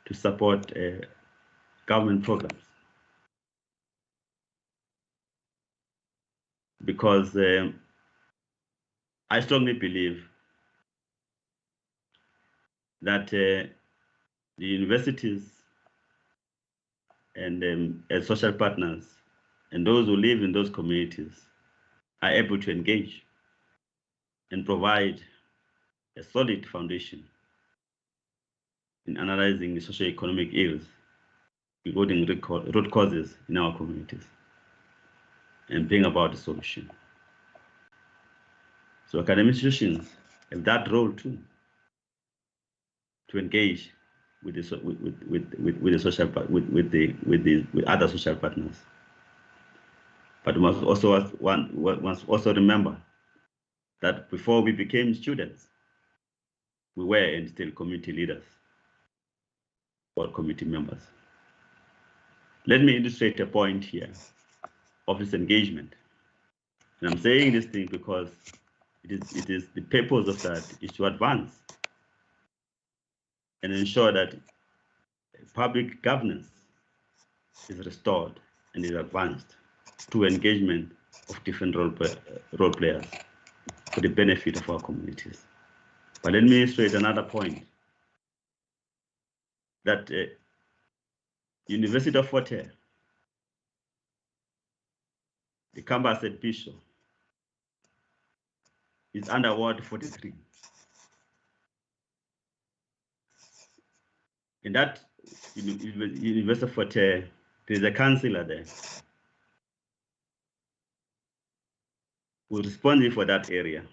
to support government programs. Because I strongly believe that the universities and as social partners and those who live in those communities are able to engage and provide a solid foundation in analyzing the socio-economic ills, including root causes in our communities, and bring about a solution. So academic institutions have that role too, to engage with other social partners. But we must also remember that before we became students, we were and still community leaders or committee members. Let me illustrate a point here of this engagement. And I'm saying this thing because it is the purpose of that is to advance and ensure that public governance is restored and is advanced through engagement of different role players for the benefit of our communities. But let me illustrate another point, that University of Fort Hare, the campus at Bishop, is under Ward 43. In that University of Fort Hare, there is a councillor there who is responsible for that area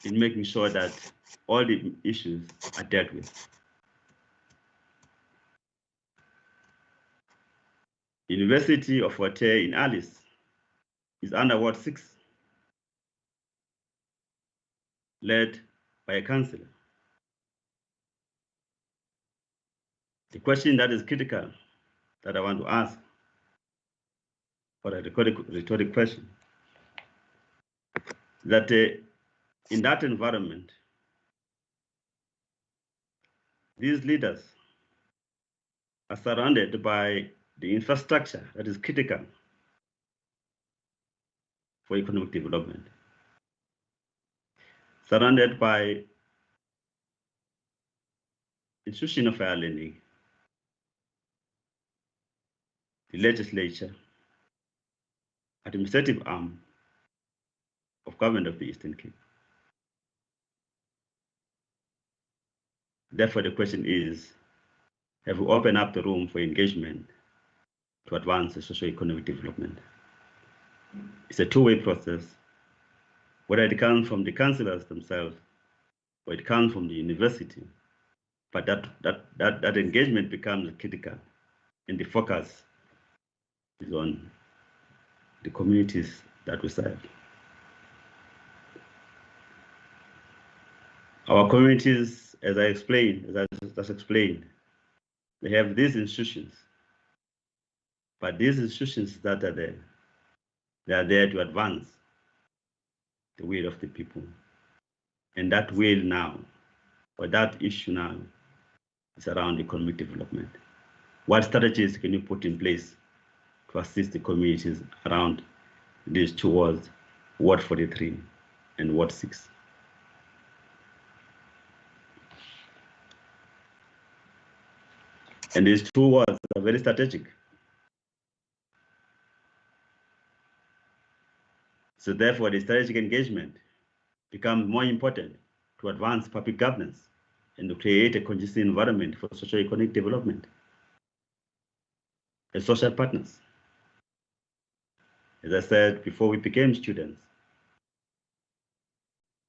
in making sure that all the issues are dealt with. University of Fort Hare in Alice is under Ward 6, led by a councillor. The question that is critical that I want to ask, or a rhetoric question, that in that environment, these leaders are surrounded by the infrastructure that is critical for economic development, surrounded by institution of higher learning, the legislature, administrative arm of government of the Eastern Cape. Therefore, the question is, have we opened up the room for engagement to advance the socio-economic development? It's a two-way process, whether it comes from the councillors themselves or it comes from the university, but that engagement becomes critical, and the focus is on the communities that we serve. Our communities, as I just explained, they have these institutions, but these institutions that are there, they are there to advance the will of the people. And that will now, or that issue now, is around economic development. What strategies can you put in place to assist the communities around these two wards, Ward 43 and Ward 6? And these two wards are very strategic. So therefore, the strategic engagement becomes more important to advance public governance and to create a conducive environment for socio-economic development. As social partners, as I said before we became students,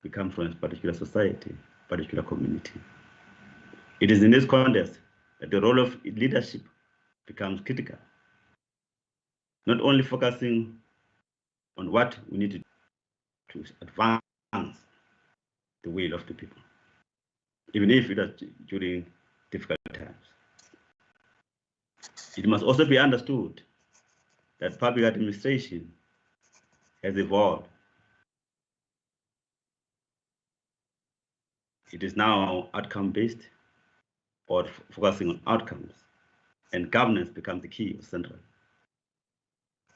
we come from a particular society, particular community. It is in this context that the role of leadership becomes critical, not only focusing on what we need to do to advance the will of the people, even if it is during difficult times. It must also be understood that public administration has evolved. It is now outcome-based or focusing on outcomes, and governance becomes the key or central.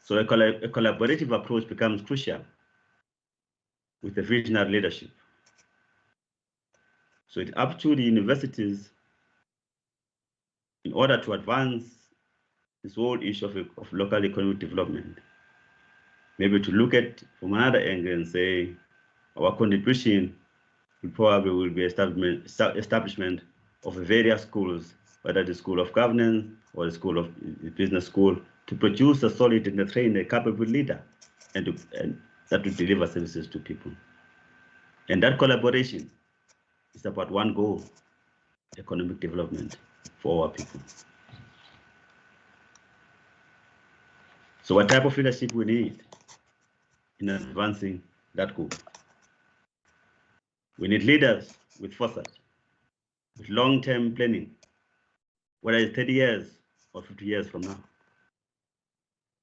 So a collaborative approach becomes crucial with the visionary leadership. So it's up to the universities, in order to advance this whole issue of local economic development, maybe to look at from another angle and say our contribution will be establishment of various schools, whether the School of Governance or the School of Business School, to produce a solid and trained and capable leader, and that will deliver services to people. And that collaboration is about one goal: economic development for our people. So what type of leadership we need in advancing that goal? We need leaders with foresight, with long-term planning, whether it's 30 years or 50 years from now.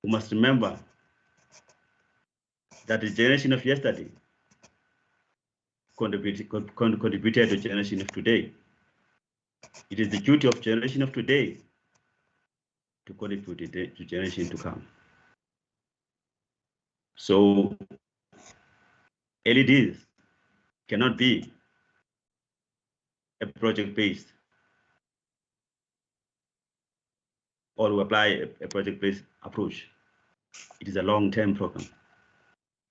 We must remember that the generation of yesterday contributed to the generation of today. It is the duty of generation of today to contribute to generation to come. So LEDs cannot be a project-based, or to apply a project-based approach. It is a long-term program,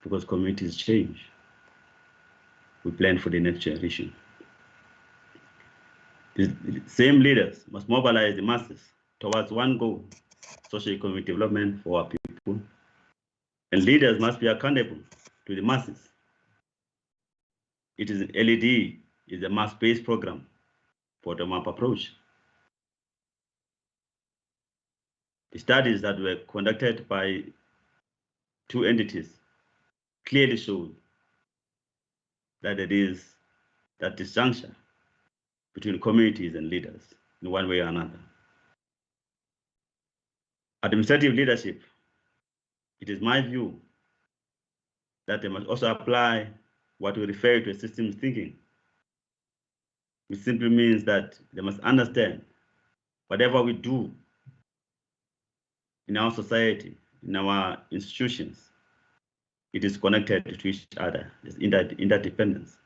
because communities change. We plan for the next generation. The same leaders must mobilize the masses towards one goal: socio-economic development for our people. And leaders must be accountable to the masses. It is LED is a mass-based program, bottom-up approach. The studies that were conducted by 2 entities clearly showed that it is that disjunction between communities and leaders in one way or another. Administrative leadership, it is my view that they must also apply what we refer to as systems thinking, which simply means that they must understand whatever we do in our society, in our institutions, it is connected to each other. There's interdependence.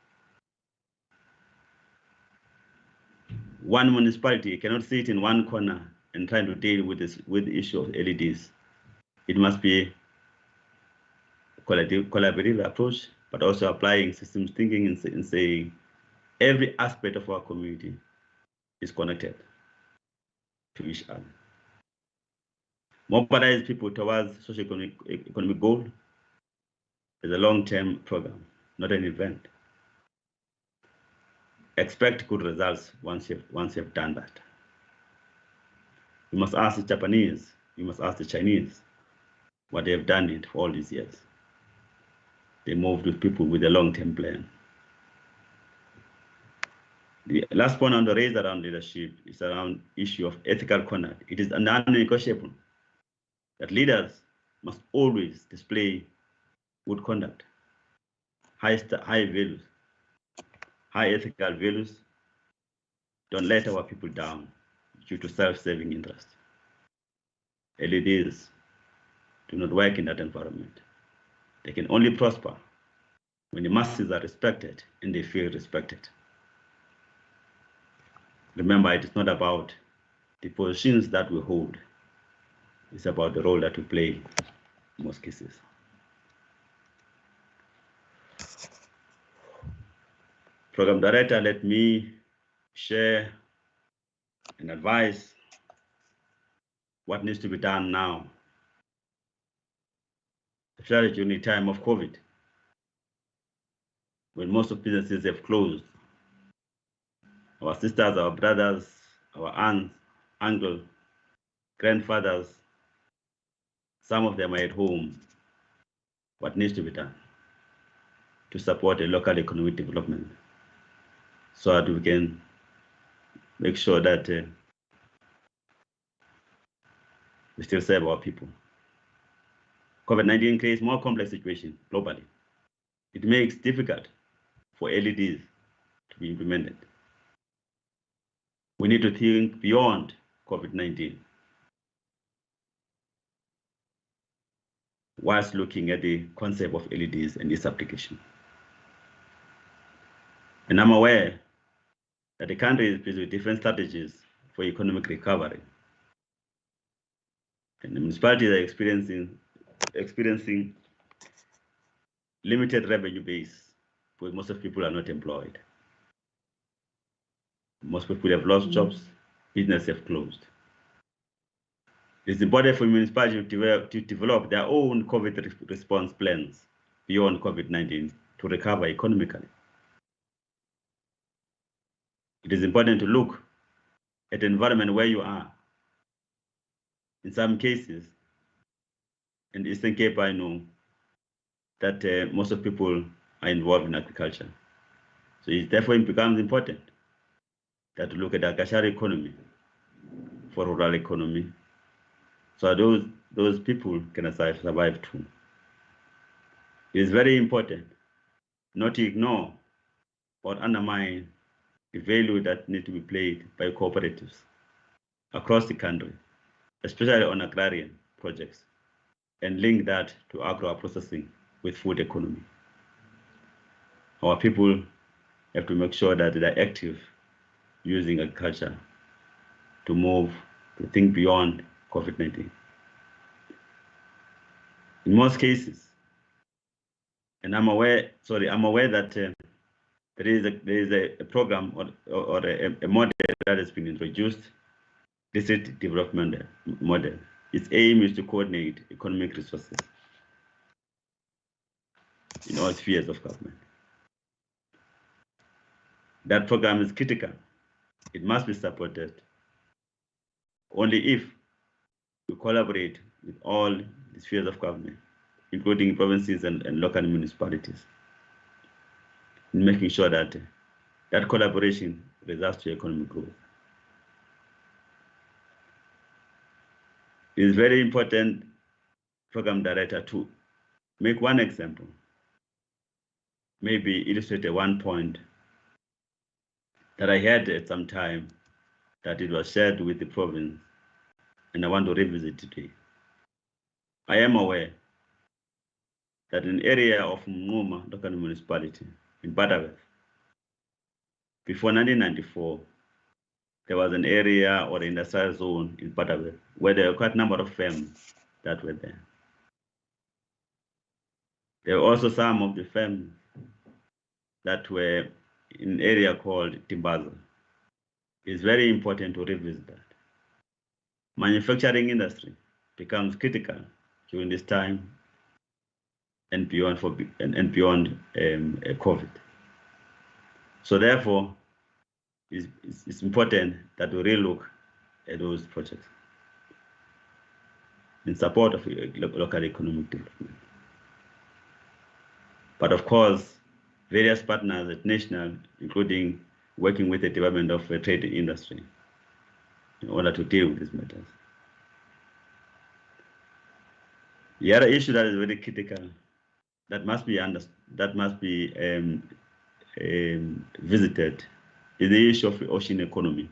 One municipality cannot sit in one corner and try to deal with the issue of LEDs. It must be a collaborative approach, but also applying systems thinking and saying every aspect of our community is connected to each other. Mobilize people towards socio-economic goal is a long-term program, not an event. Expect good results once you've done that. You must ask the Japanese, you must ask the Chinese what they have done it for all these years. They moved with people with a long-term plan. The last point on the raise around leadership is around issue of ethical conduct. It is non-negotiable that leaders must always display good conduct, high values, high ethical values. Don't let our people down due to self-serving interest. LEDs do not work in that environment. They can only prosper when the masses are respected and they feel respected. Remember, it is not about the positions that we hold. It's about the role that we play in most cases. Program director, let me share and advise what needs to be done now, especially during the time of COVID, when most of businesses have closed. Our sisters, our brothers, our aunts, uncles, grandfathers, some of them are at home. What needs to be done to support a local economic development so that we can make sure that we still serve our people. COVID-19 creates more complex situation globally. It makes it difficult for LEDs to be implemented. We need to think beyond COVID-19 whilst looking at the concept of LEDs and its application. And I'm aware that the country is busy with different strategies for economic recovery. And the municipalities are experiencing limited revenue base, because most of people are not employed. Most people have lost jobs, businesses have closed. It's important for municipalities to develop their own COVID response plans beyond COVID-19 to recover economically. It is important to look at the environment where you are. In some cases, in the Eastern Cape, I know that most of people are involved in agriculture. So therefore it becomes important that to look at the agricultural economy for rural economy, so those people can survive too. It is very important not to ignore or undermine the value that need to be played by cooperatives across the country, especially on agrarian projects, and link that to agro-processing with food economy. Our people have to make sure that they're active using agriculture to think beyond COVID-19. In most cases, and I'm aware that there is a program or a model that has been introduced, district development model. Its aim is to coordinate economic resources in all spheres of government. That program is critical. It must be supported only if we collaborate with all the spheres of government, including provinces and local municipalities, in making sure that that collaboration results to economic growth. It is very important, program director, to make one example, maybe illustrate one point that I had at some time that it was shared with the province, and I want to revisit today. I am aware that in the area of Makgoba local municipality in Butterworth, before 1994, there was an area or industrial zone in Butterworth where there were quite a number of firms that were there. There were also some of the firms that were in an area called Timbaza. It's very important to revisit that. Manufacturing industry becomes critical during this time and beyond COVID. So therefore, it's important that we relook at those projects in support of local economic development. But of course, various partners at national, including working with the Department of Trade and Industry in order to deal with these matters. The other issue that is very critical, that must be visited, is the issue of the ocean economy.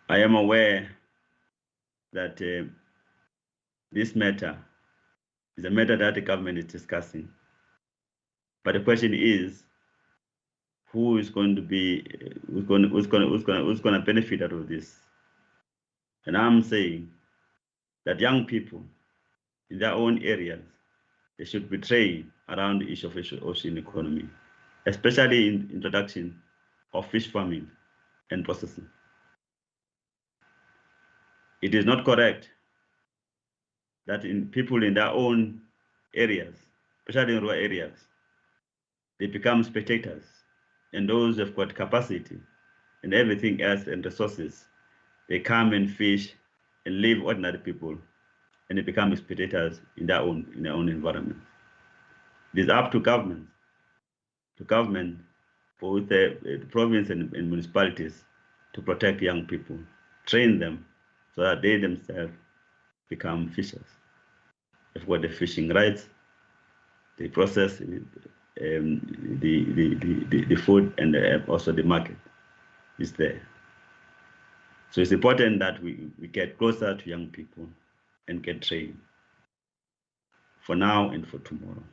I am aware that this matter is a matter that the government is discussing, but the question is, who's going to benefit out of this? And I'm saying that young people in their own areas, they should be trained around the issue of ocean economy, especially in introduction of fish farming and processing. It is not correct that people in their own areas, especially in rural areas, they become spectators, and those who've got capacity and everything else and resources, they come and fish and leave ordinary people, and they become spectators in their own environment. It is up to government both the province and municipalities to protect young people, train them so that they themselves become fishers. They've got the fishing rights, they process the food, and also the market is there. So it's important that we get closer to young people and get trained for now and for tomorrow.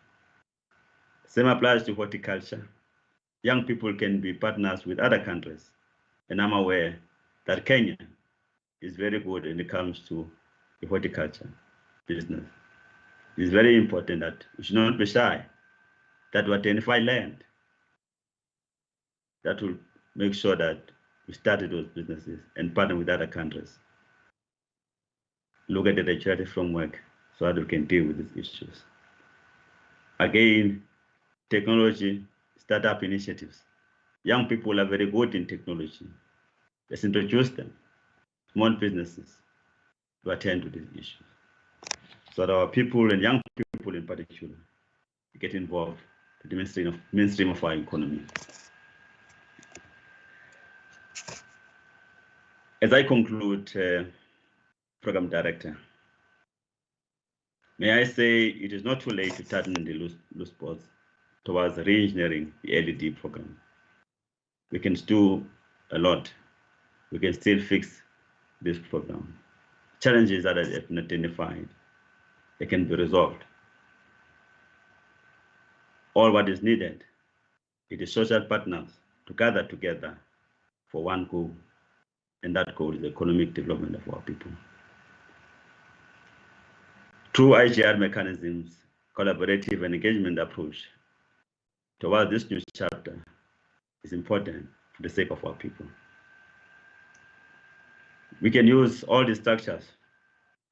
Same applies to horticulture. Young people can be partners with other countries, and I'm aware that Kenya is very good when it comes to the horticulture business. It's very important that we should not be shy, that we identify land. That will make sure that we started those businesses and partner with other countries. Look at the regulatory framework so that we can deal with these issues. Again, technology, startup initiatives. Young people are very good in technology. Let's introduce them, small businesses, to attend to these issues, so that our people and young people in particular get involved in the mainstream of our economy. As I conclude, Program Director, may I say it is not too late to tighten the loose spots towards re-engineering the LED program. We can do a lot. We can still fix this program. Challenges that have been identified, they can be resolved. All what is needed is the social partners to gather together for one goal, and that goal is the economic development of our people. Through IGR mechanisms, collaborative and engagement approach towards this new chapter is important for the sake of our people. We can use all these structures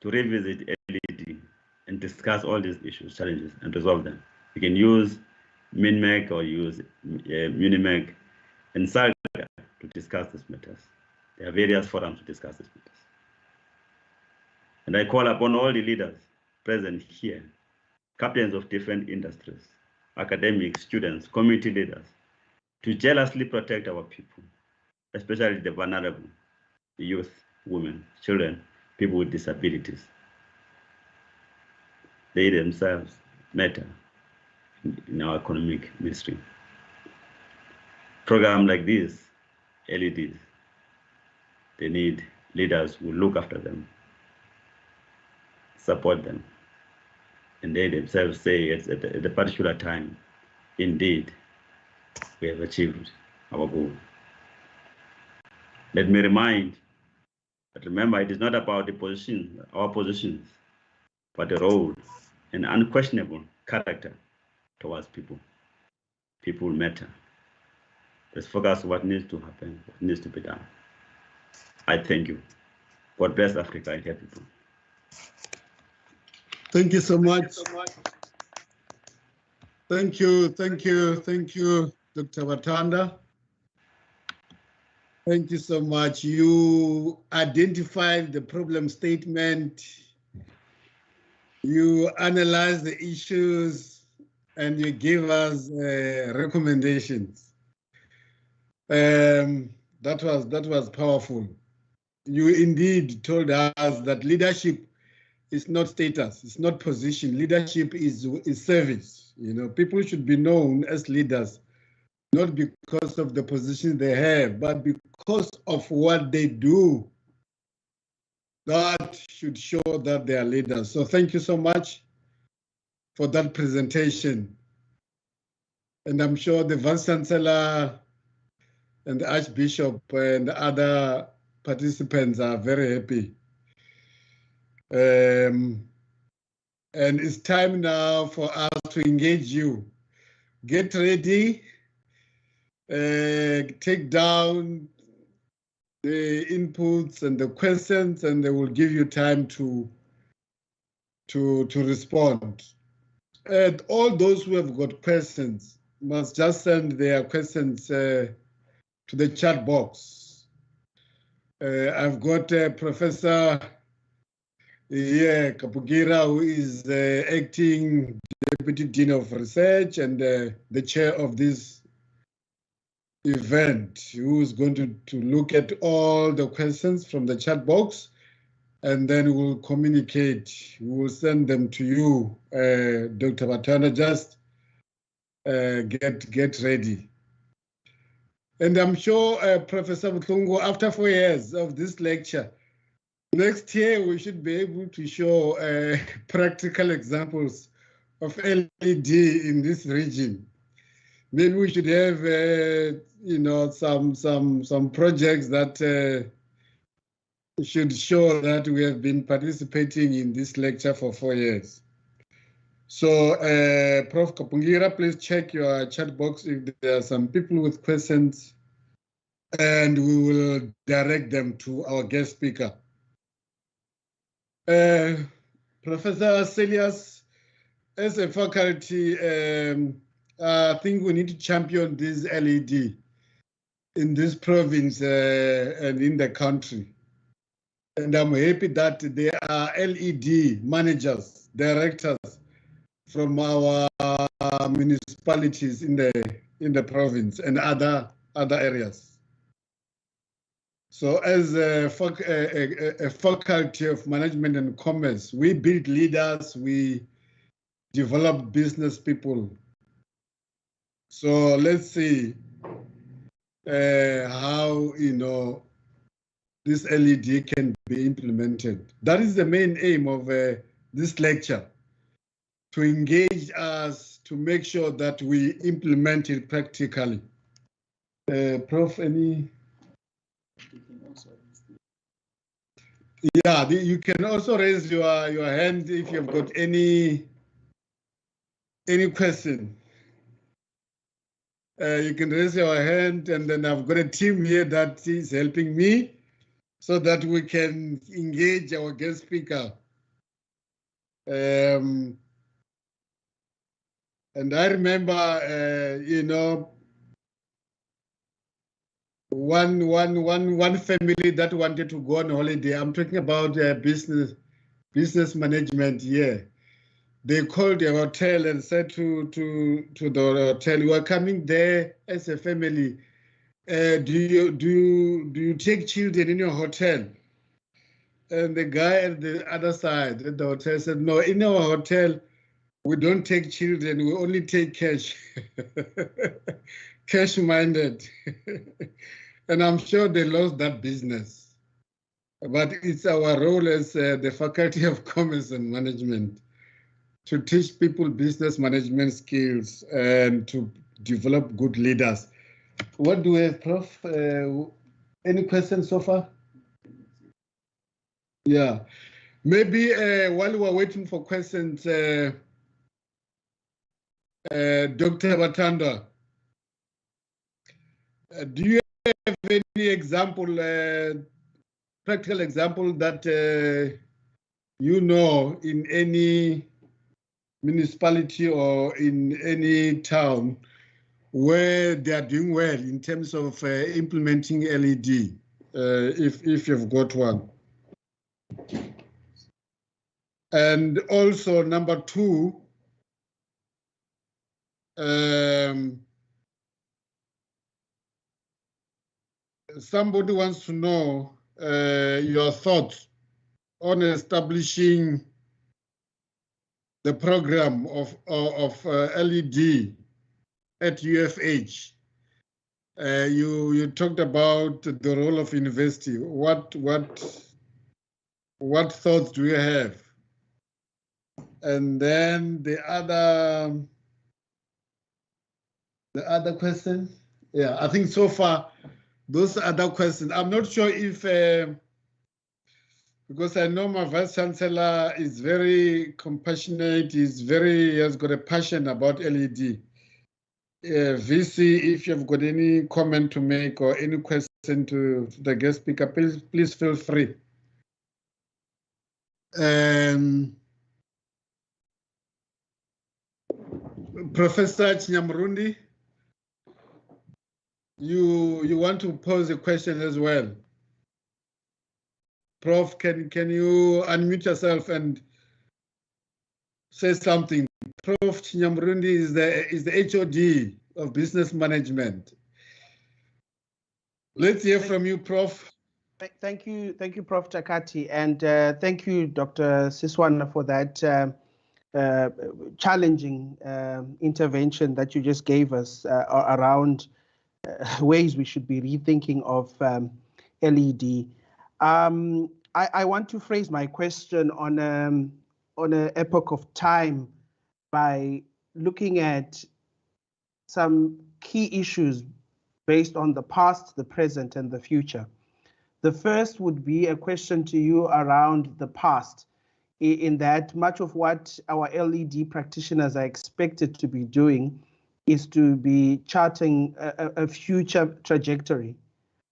to revisit LED and discuss all these issues, challenges, and resolve them. We can use MinMeg or use Unimeg and SAGA to discuss these matters. There are various forums to discuss these matters. And I call upon all the leaders present here, captains of different industries, academics, students, community leaders, to jealously protect our people, especially the vulnerable, the youth, women, children, people with disabilities. They themselves matter in our economic mainstream. Programs like this, LEDs, they need leaders who look after them, support them, and they themselves say at a particular time, indeed, we have achieved our goal. Let me remind that, remember, it is not about the position, our positions, but the role and unquestionable character towards people. People matter. Let's focus on what needs to happen, what needs to be done. I thank you. God bless Africa and her people. Thank you so much. Thank you, Dr. Watanda. Thank you so much. You identified the problem statement, you analyzed the issues, and you gave us recommendations. That was powerful. You indeed told us that leadership is not status, it's not position. Leadership is service. You know, people should be known as leaders, not because of the position they have, but because of what they do. That should show that they are leaders. So thank you so much for that presentation. And I'm sure the Vice Chancellor and the Archbishop and the other participants are very happy. And it's time now for us to engage you. Get ready, take down the inputs and the questions, and they will give you time to respond. And all those who have got questions must just send their questions to the chat box. I've got Professor Kapugira, who is acting Deputy Dean of Research and the chair of this event, who is going to look at all the questions from the chat box, and then we'll communicate. We will send them to you, Dr. Batana. Just get ready. And I'm sure, Professor Mthungu, after 4 years of this lecture, next year we should be able to show practical examples of LED in this region. Maybe we should have, you know, some projects that should show that we have been participating in this lecture for 4 years. So, Prof. Kapungira, please check your chat box if there are some people with questions, and we will direct them to our guest speaker. Professor Celius, as a faculty, I think we need to champion this LED in this province and in the country. And I'm happy that there are LED managers, directors from our municipalities in the province and other areas. So as a faculty of management and commerce, we build leaders, we develop business people. So let's see how, you know, this LED can be implemented. That is the main aim of this lecture, to engage us, to make sure that we implement it practically. Prof, any? Yeah, you can also raise your hand if you've got any question. You can raise your hand, and then I've got a team here that is helping me so that we can engage our guest speaker. And I remember, you know, one family that wanted to go on holiday. I'm talking about business management here. They called the hotel and said to the hotel, "You are coming there as a family. Do you take children in your hotel?" And the guy at the other side at the hotel said, "No, in our hotel, we don't take children. We only take cash." Cash minded. And I'm sure they lost that business. But it's our role as the Faculty of Commerce and Management to teach people business management skills and to develop good leaders. What do we have, Prof? Any questions so far? Yeah. Maybe while we're waiting for questions, Dr. Batanda, do you have any example, practical example that you know in any municipality or in any town where they are doing well in terms of implementing LED, if you've got one? And also, number two, somebody wants to know your thoughts on establishing the program of LED at UFH. You talked about the role of university. What thoughts do you have? And then the other question, yeah, I think so far those other questions. I'm not sure if because I know my Vice Chancellor is very compassionate, he has got a passion about LED. VC, if you've got any comment to make or any question to the guest speaker, please feel free. Professor Chinyamrundi, you want to pose a question as well? Prof, can you unmute yourself and say something? Prof. Chinyamrundi is the HOD of business management. Let's hear from you, Prof. Thank you, Prof. Takati, and thank you, Dr. Siswana, for that challenging intervention that you just gave us around ways we should be rethinking of LED. I want to phrase my question on an epoch of time by looking at some key issues based on the past, the present, and the future. The first would be a question to you around the past, in that much of what our LED practitioners are expected to be doing is to be charting a future trajectory,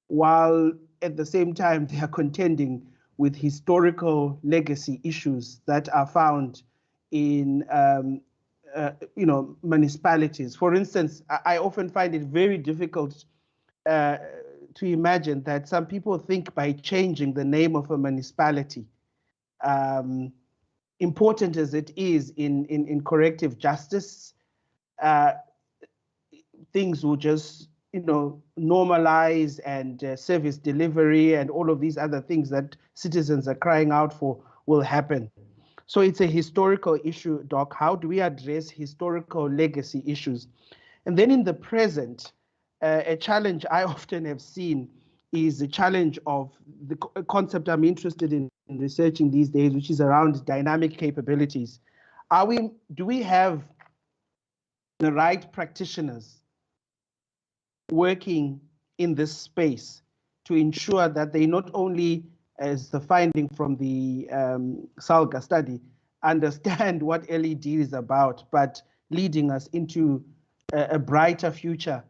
while at the same time they are contending with historical legacy issues that are found in municipalities. For instance, I often find it very difficult to imagine that some people think by changing the name of a municipality, important as it is in corrective justice, things will just normalize, and service delivery and all of these other things that citizens are crying out for will happen. So it's a historical issue, Doc. How do we address historical legacy issues? And then in the present, a challenge I often have seen is the challenge of the concept I'm interested in researching these days, which is around dynamic capabilities. Do we have the right practitioners working in this space to ensure that they not only, as the finding from the SALGA study, understand what LED is about, but leading us into a brighter future,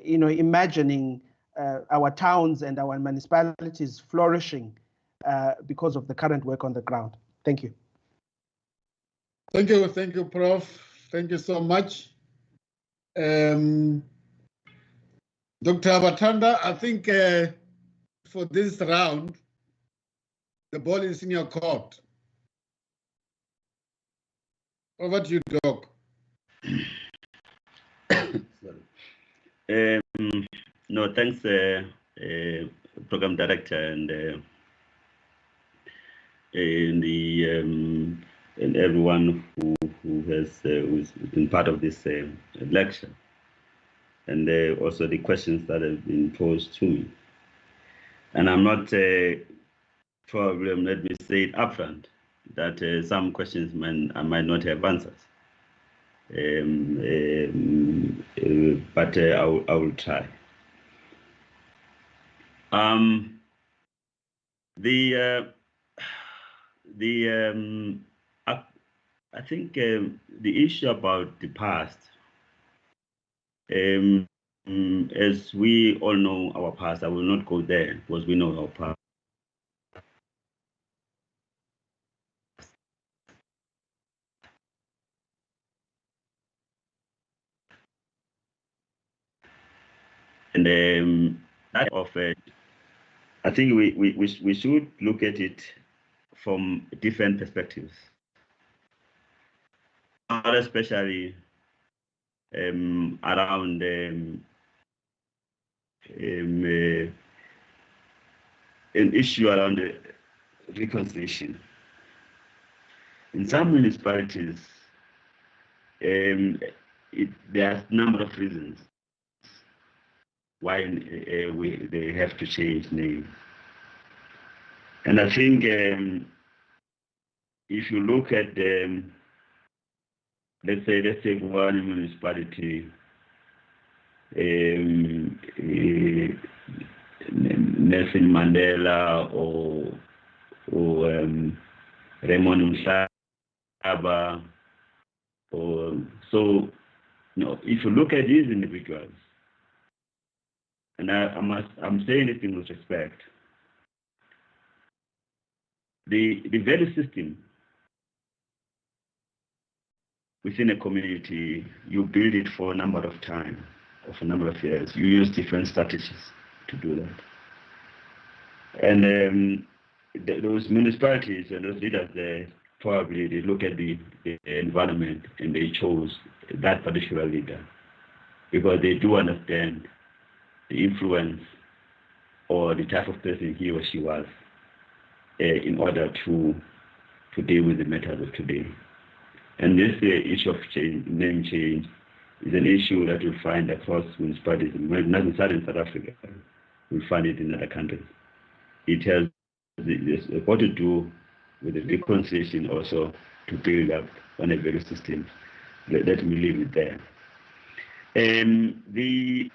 imagining our towns and our municipalities flourishing because of the current work on the ground. Thank you. Thank you, Prof. Thank you so much. Dr. Abatanda, I think for this round, the ball is in your court. Over to you, Doc. No, thanks, Program Director and everyone who has who's been part of this lecture, and also the questions that have been posed to me. And I'm not probably, let me say it upfront, that some questions I might not have answers. But I will try. I think the issue about the past, as we all know our past, I will not go there because we know our past. And that of I think we should look at it from different perspectives, especially around an issue around the reconciliation. In some municipalities, there are a number of reasons why they have to change names. And I think if you look at let's say one municipality, Nelson Mandela or Raymond Mhlaba, so if you look at these individuals, and I'm saying it in respect, the value system within a community, you build it for a number of time, of a number of years. You use different strategies to do that. And those municipalities and those leaders, probably they look at the environment and they chose that particular leader because they do understand the influence or the type of person he or she was in order to deal with the matters of today. And this issue of name change is an issue that you'll find across municipalities, not in Southern South Africa. We'll find it in other countries. It has what to do with the reconciliation also to build up on a value system. Let me leave it there. The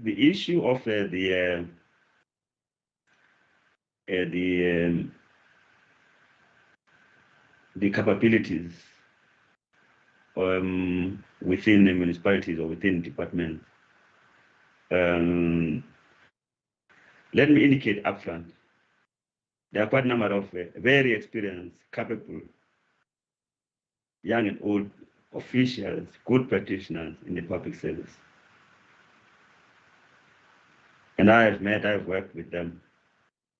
issue of the capabilities within the municipalities or within departments. Let me indicate upfront, there are quite a number of very experienced, capable, young and old officials, good practitioners in the public service. And I've worked with them,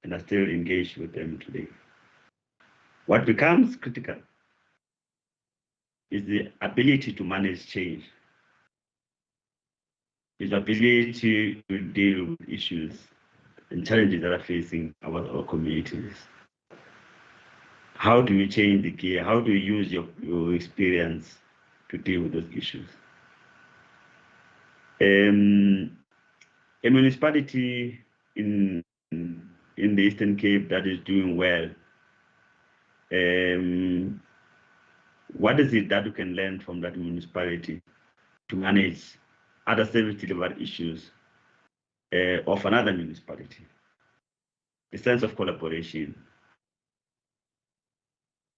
and I still engage with them today. What becomes critical is the ability to manage change, is the ability to deal with issues and challenges that are facing our communities. How do you change the gear? How do you use your experience to deal with those issues? A municipality in the Eastern Cape that is doing well, what is it that you can learn from that municipality to manage other service delivery issues of another municipality? The sense of collaboration,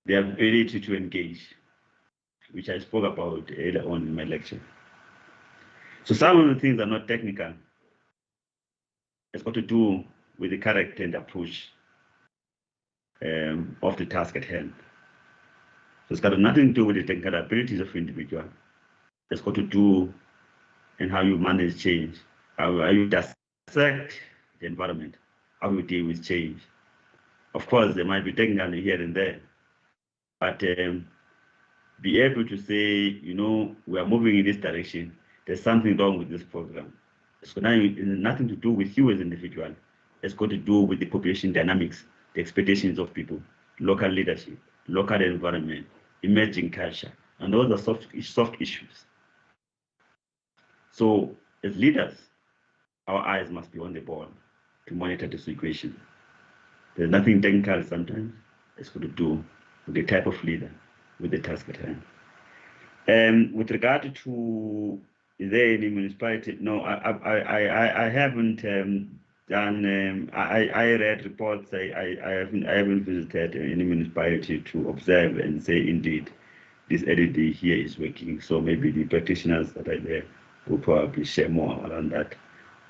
the ability to engage, which I spoke about earlier on in my lecture. So some of the things are not technical. It's got to do with the character and approach of the task at hand. So it's got nothing to do with the technical abilities of individual. It's got to do in how you manage change, how you dissect the environment, how you deal with change. Of course, there might be technical here and there, but be able to say, we are moving in this direction. There's something wrong with this program. It's got nothing to do with you as an individual. It's got to do with the population dynamics, the expectations of people, local leadership, local environment, emerging culture, and those are soft issues. So as leaders, our eyes must be on the ball to monitor the situation. There's nothing technical sometimes. It's got to do with the type of leader, with the task at hand. With regard to, is there any municipality? No, I haven't done. I read reports. I haven't visited any municipality to observe and say indeed this LED here is working. So maybe the practitioners that are there will probably share more around that.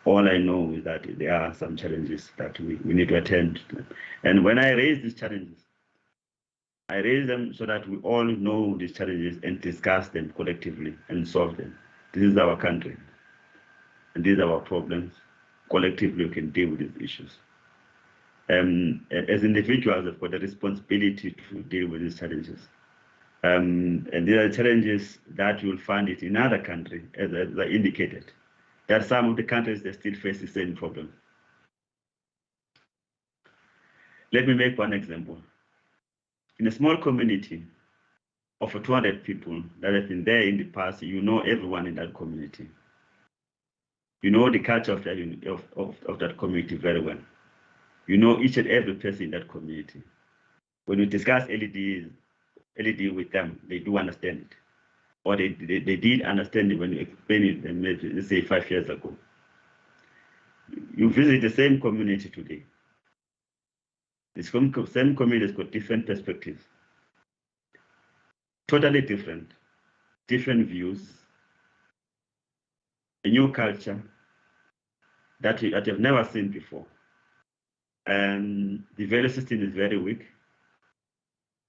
All I know is that there are some challenges that we need to attend to. And when I raise these challenges, I raise them so that we all know these challenges and discuss them collectively and solve them. This is our country, and these are our problems. Collectively, we can deal with these issues. As individuals, we've got a responsibility to deal with these challenges. And these are challenges that you'll find it in other countries, as I indicated. There are some of the countries that still face the same problem. Let me make one example. In a small community of 200 people that have been there in the past, you know everyone in that community. You know the culture of that community very well. You know each and every person in that community. When you discuss LED with them, they do understand it. Or they did understand it when you explained it, maybe, let's say 5 years ago. You visit the same community today. The same community has got different perspectives. Totally different views, a new culture that you've never seen before. And the value system is very weak.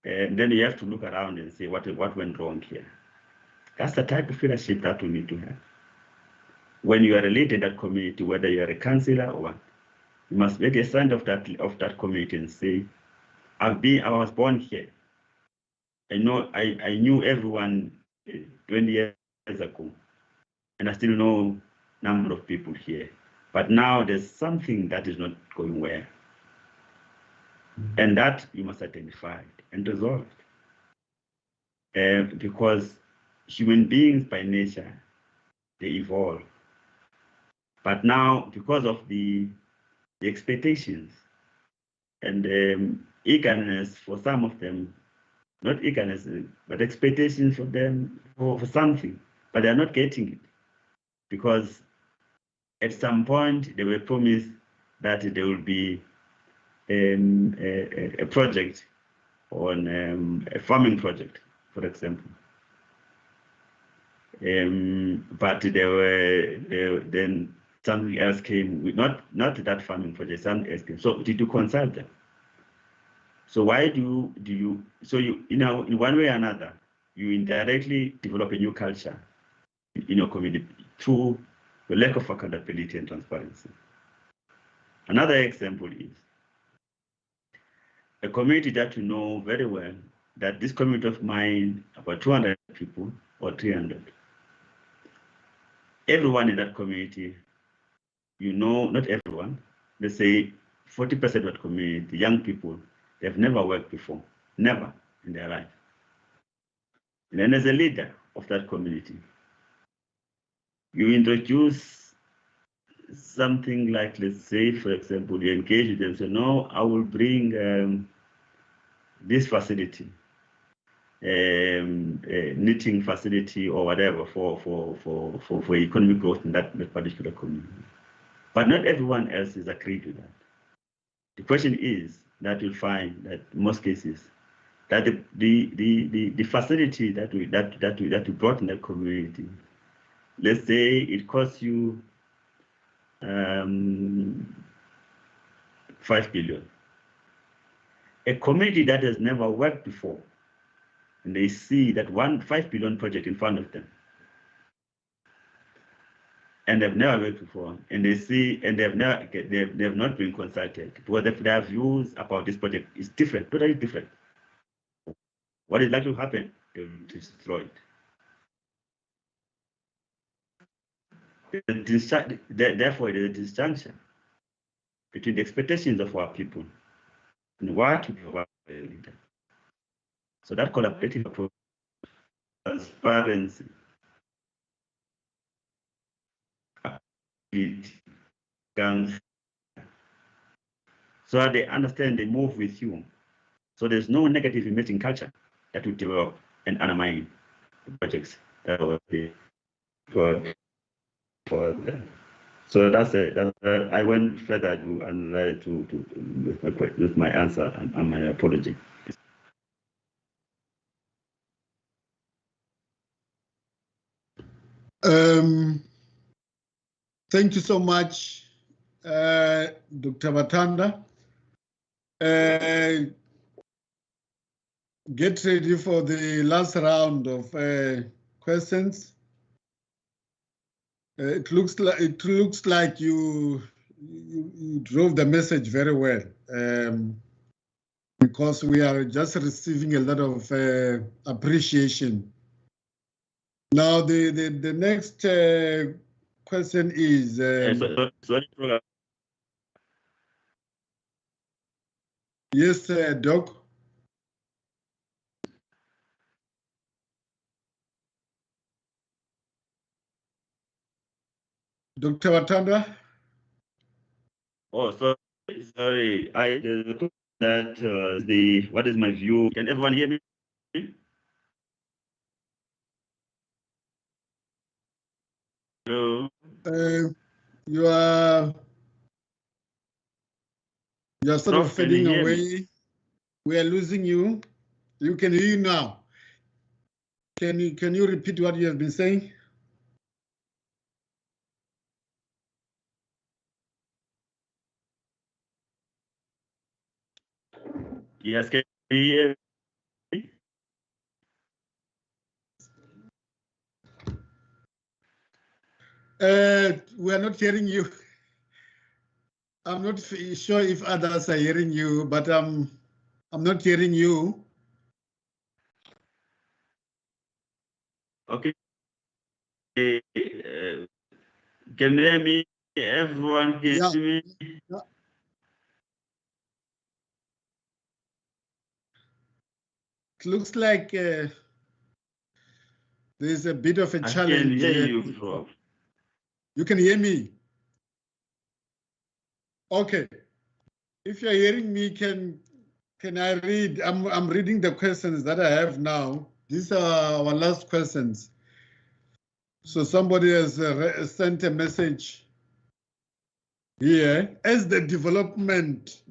And then you have to look around and say what went wrong here. That's the type of leadership that we need to have. When you are a leader in that community, whether you're a councillor or what, you must make a stand of that community and say, I was born here. I knew everyone 20 years ago, and I still know a number of people here. But now there's something that is not going well. And that you must identify and resolve. Because human beings by nature, they evolve. But now, because of the expectations and eagerness for some of them, not eagerness, but expectations for them for something, but they're not getting it. Because at some point, they were promised that there will be a project on a farming project, for example. But then something else came with not that farming project, something else came. So did you consult them? So why do you so you know in one way or another you indirectly develop a new culture in your community through the lack of accountability and transparency. Another example is a community that you know very well, that this community of mine, about 200 people or 300. Everyone in that community, you know, not everyone, let's say 40% of that community, young people, they've never worked before, never in their life. And then as a leader of that community, you introduce something like, let's say, for example, you engage with them and say, no, I will bring this facility, knitting facility or whatever for economic growth in that particular community. But not everyone else is agreed with that. The question is that you'll find that in most cases that the facility that we brought in that community, let's say it costs you 5 billion. A community that has never worked before, and they see that 5 billion project in front of them, and they've never worked before, and they see, and they've not been consulted, because their views about this project is different, totally different. What is likely to happen? They will destroy it. Therefore, there is a disjunction between the expectations of our people and what we provide a leader. So that collaborative approach, transparency, so that they understand, they move with you. So there's no negative emerging culture that will develop and undermine the projects that will be for them. So that's it. I went further with my answer and my apology. Thank you so much, Dr. Batanda. Get ready for the last round of questions. It looks like you drove the message very well, because we are just receiving a lot of appreciation. Now the next question is. Yes, Doc. Dr. Watanda? Oh, sorry. What is my view? Can everyone hear me? Hello. You are sort of fading away. We are losing you. You can hear you now. Can you repeat what you have been saying? Yes, can you hear me? We are not hearing you. I'm not sure if others are hearing you, but I'm not hearing you. Okay. Can you hear me? Everyone hear me? Yeah. It looks like there's a bit of a I challenge can hear here. you, Prof. You can hear me? Okay. If you're hearing me, can I read? I'm reading the questions that I have now. These are our last questions. So somebody has sent a message here. As the development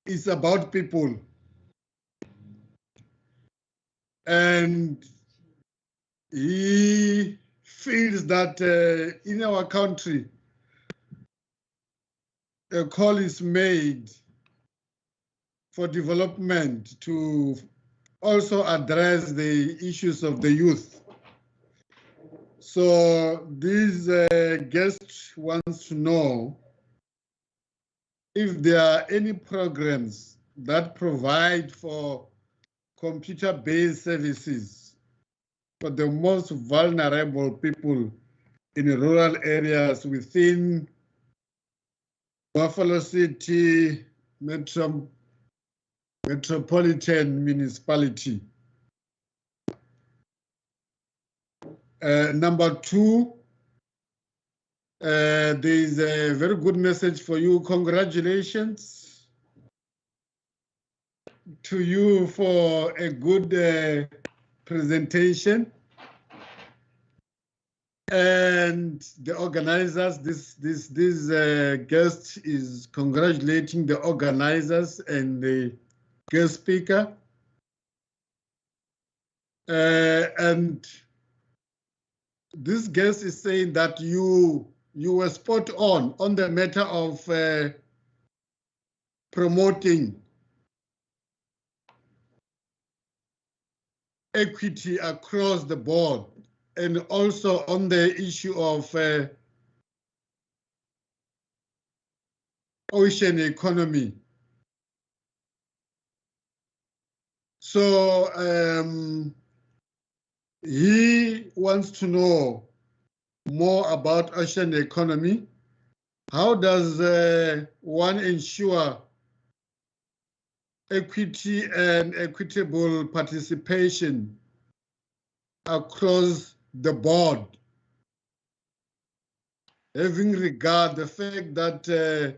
is about people, and he feels that in our country, a call is made for development to also address the issues of the youth. So this guest wants to know if there are any programs that provide for computer-based services for the most vulnerable people in rural areas within Buffalo City metropolitan municipality. Number two, there is a very good message for you. Congratulations to you for a good presentation. And the organizers, this guest is congratulating the organizers and the guest speaker. And this guest is saying that you were spot on the matter of promoting equity across the board, and also on the issue of ocean economy. So he wants to know more about ocean economy. How does one ensure equity and equitable participation across the board, having regard the fact that the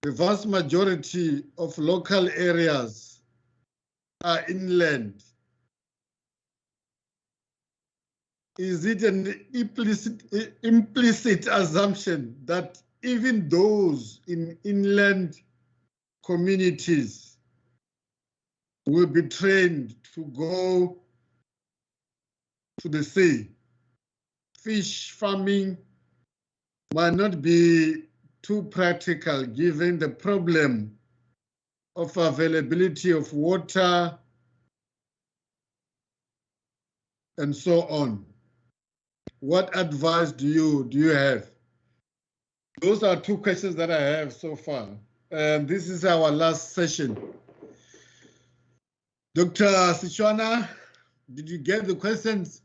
vast majority of local areas are inland? Is it an implicit assumption that even those in inland communities will be trained to go to the sea? Fish farming might not be too practical given the problem of availability of water and so on. What advice do you have? Those are two questions that I have so far. And this is our last session. Dr. Sichwana, did you get the questions?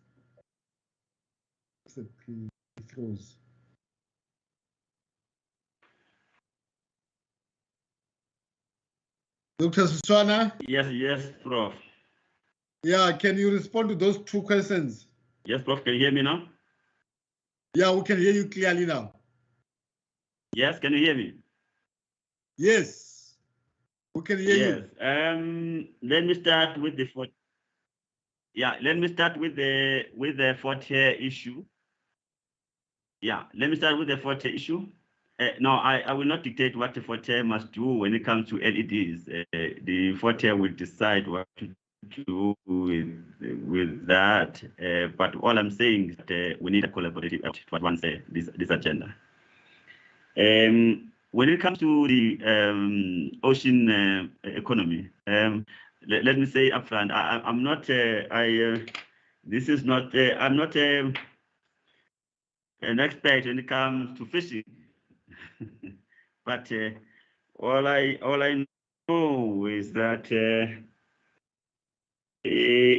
Dr. Sichwana? Yes, Prof. Yeah, can you respond to those two questions? Yes, Prof, can you hear me now? Yeah, we can hear you clearly now. Yes, can you hear me? Yes, we can hear you. Yes. Let me start with the let me start with the 4-tier issue. Yeah, let me start with the 4-tier issue. No, I will not dictate what the 4-tier must do when it comes to LEDs. The 4-tier will decide what to do with that. But all I'm saying is that we need a collaborative effort to advance this agenda. When it comes to the ocean economy, let me say upfront, I'm not. This is not. I'm not an expert when it comes to fishing, but all I know is that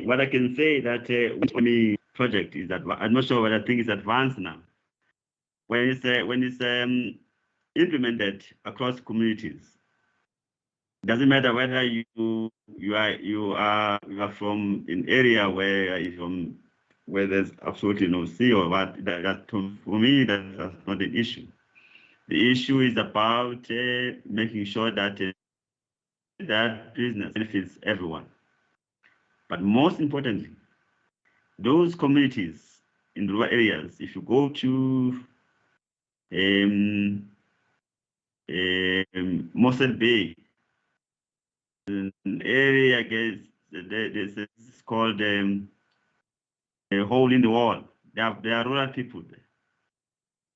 what I can say that project is advanced. I'm not sure whether I think it's advanced now. When it's implemented across communities, doesn't matter whether you are from an area where there's absolutely no sea or what. That for me that's not an issue. The issue is about making sure that that business benefits everyone. But most importantly, those communities in rural areas, if you go to Mossel Bay, an area, I guess, this is called a hole in the wall. There are rural people there.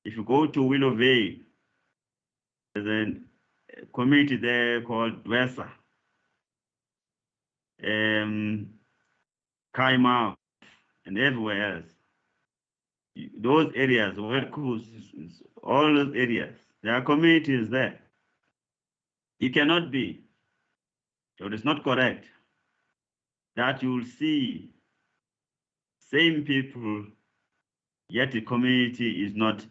If you go to Willow Bay, there's a community there called Dwesa, Kaimau, and everywhere else. Those areas, West Coast, all those areas, there are communities there. It cannot be, or it's not correct, that you will see same people, yet the community is not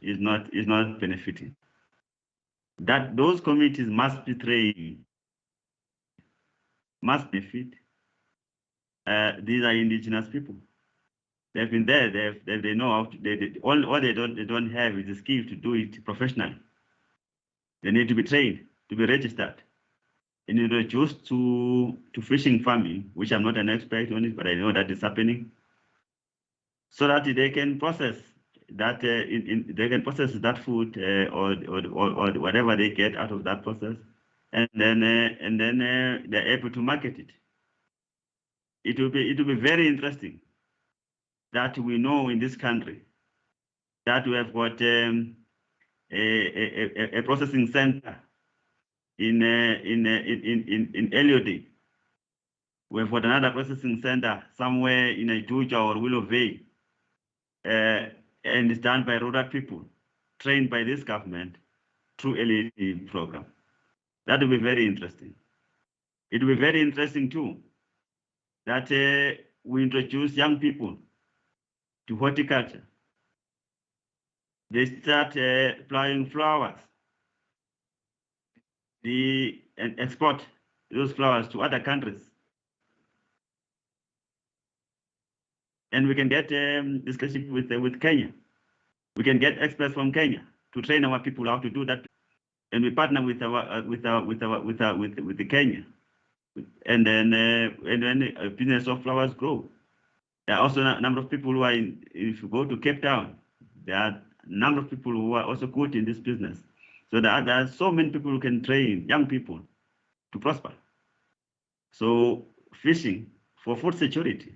benefiting. That those communities must be trained, must benefit. These are indigenous people. They've been there. They know how to. All they don't have is the skill to do it professionally. They need to be trained, to be registered, and introduced to fishing farming, which I'm not an expert on it, but I know that is happening, so that they can process that they can process that food or whatever they get out of that process, and then they're able to market it. It will be very interesting that we know in this country that we have got a processing center in Eliode. We have got another processing center somewhere in Ituja or Willow Bay, and it's done by rural people, trained by this government through LED program. That will be very interesting. It will be very interesting too that we introduce young people to horticulture. They start planting flowers, and export those flowers to other countries. And we can get discussion with Kenya. We can get experts from Kenya to train our people how to do that, and we partner with the Kenya, and then the business of flowers grow. There are also a number of people who are if you go to Cape Town, there are a number of people who are also good in this business. So there are so many people who can train young people to prosper. So fishing for food security,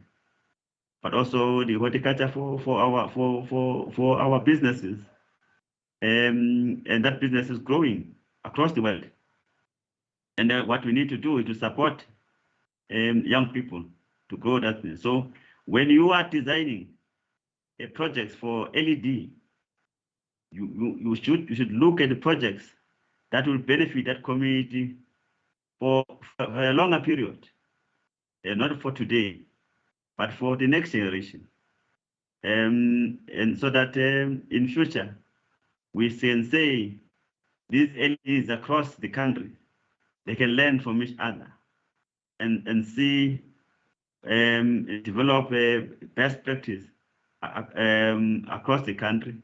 but also the horticulture for our businesses, and that business is growing across the world. And what we need to do is to support young people to grow that business. So when you are designing a project for LED, you should look at the projects that will benefit that community for a longer period, not for today, but for the next generation, and so that in future we can say these LEDs across the country, they can learn from each other and see develop a best practice across the country,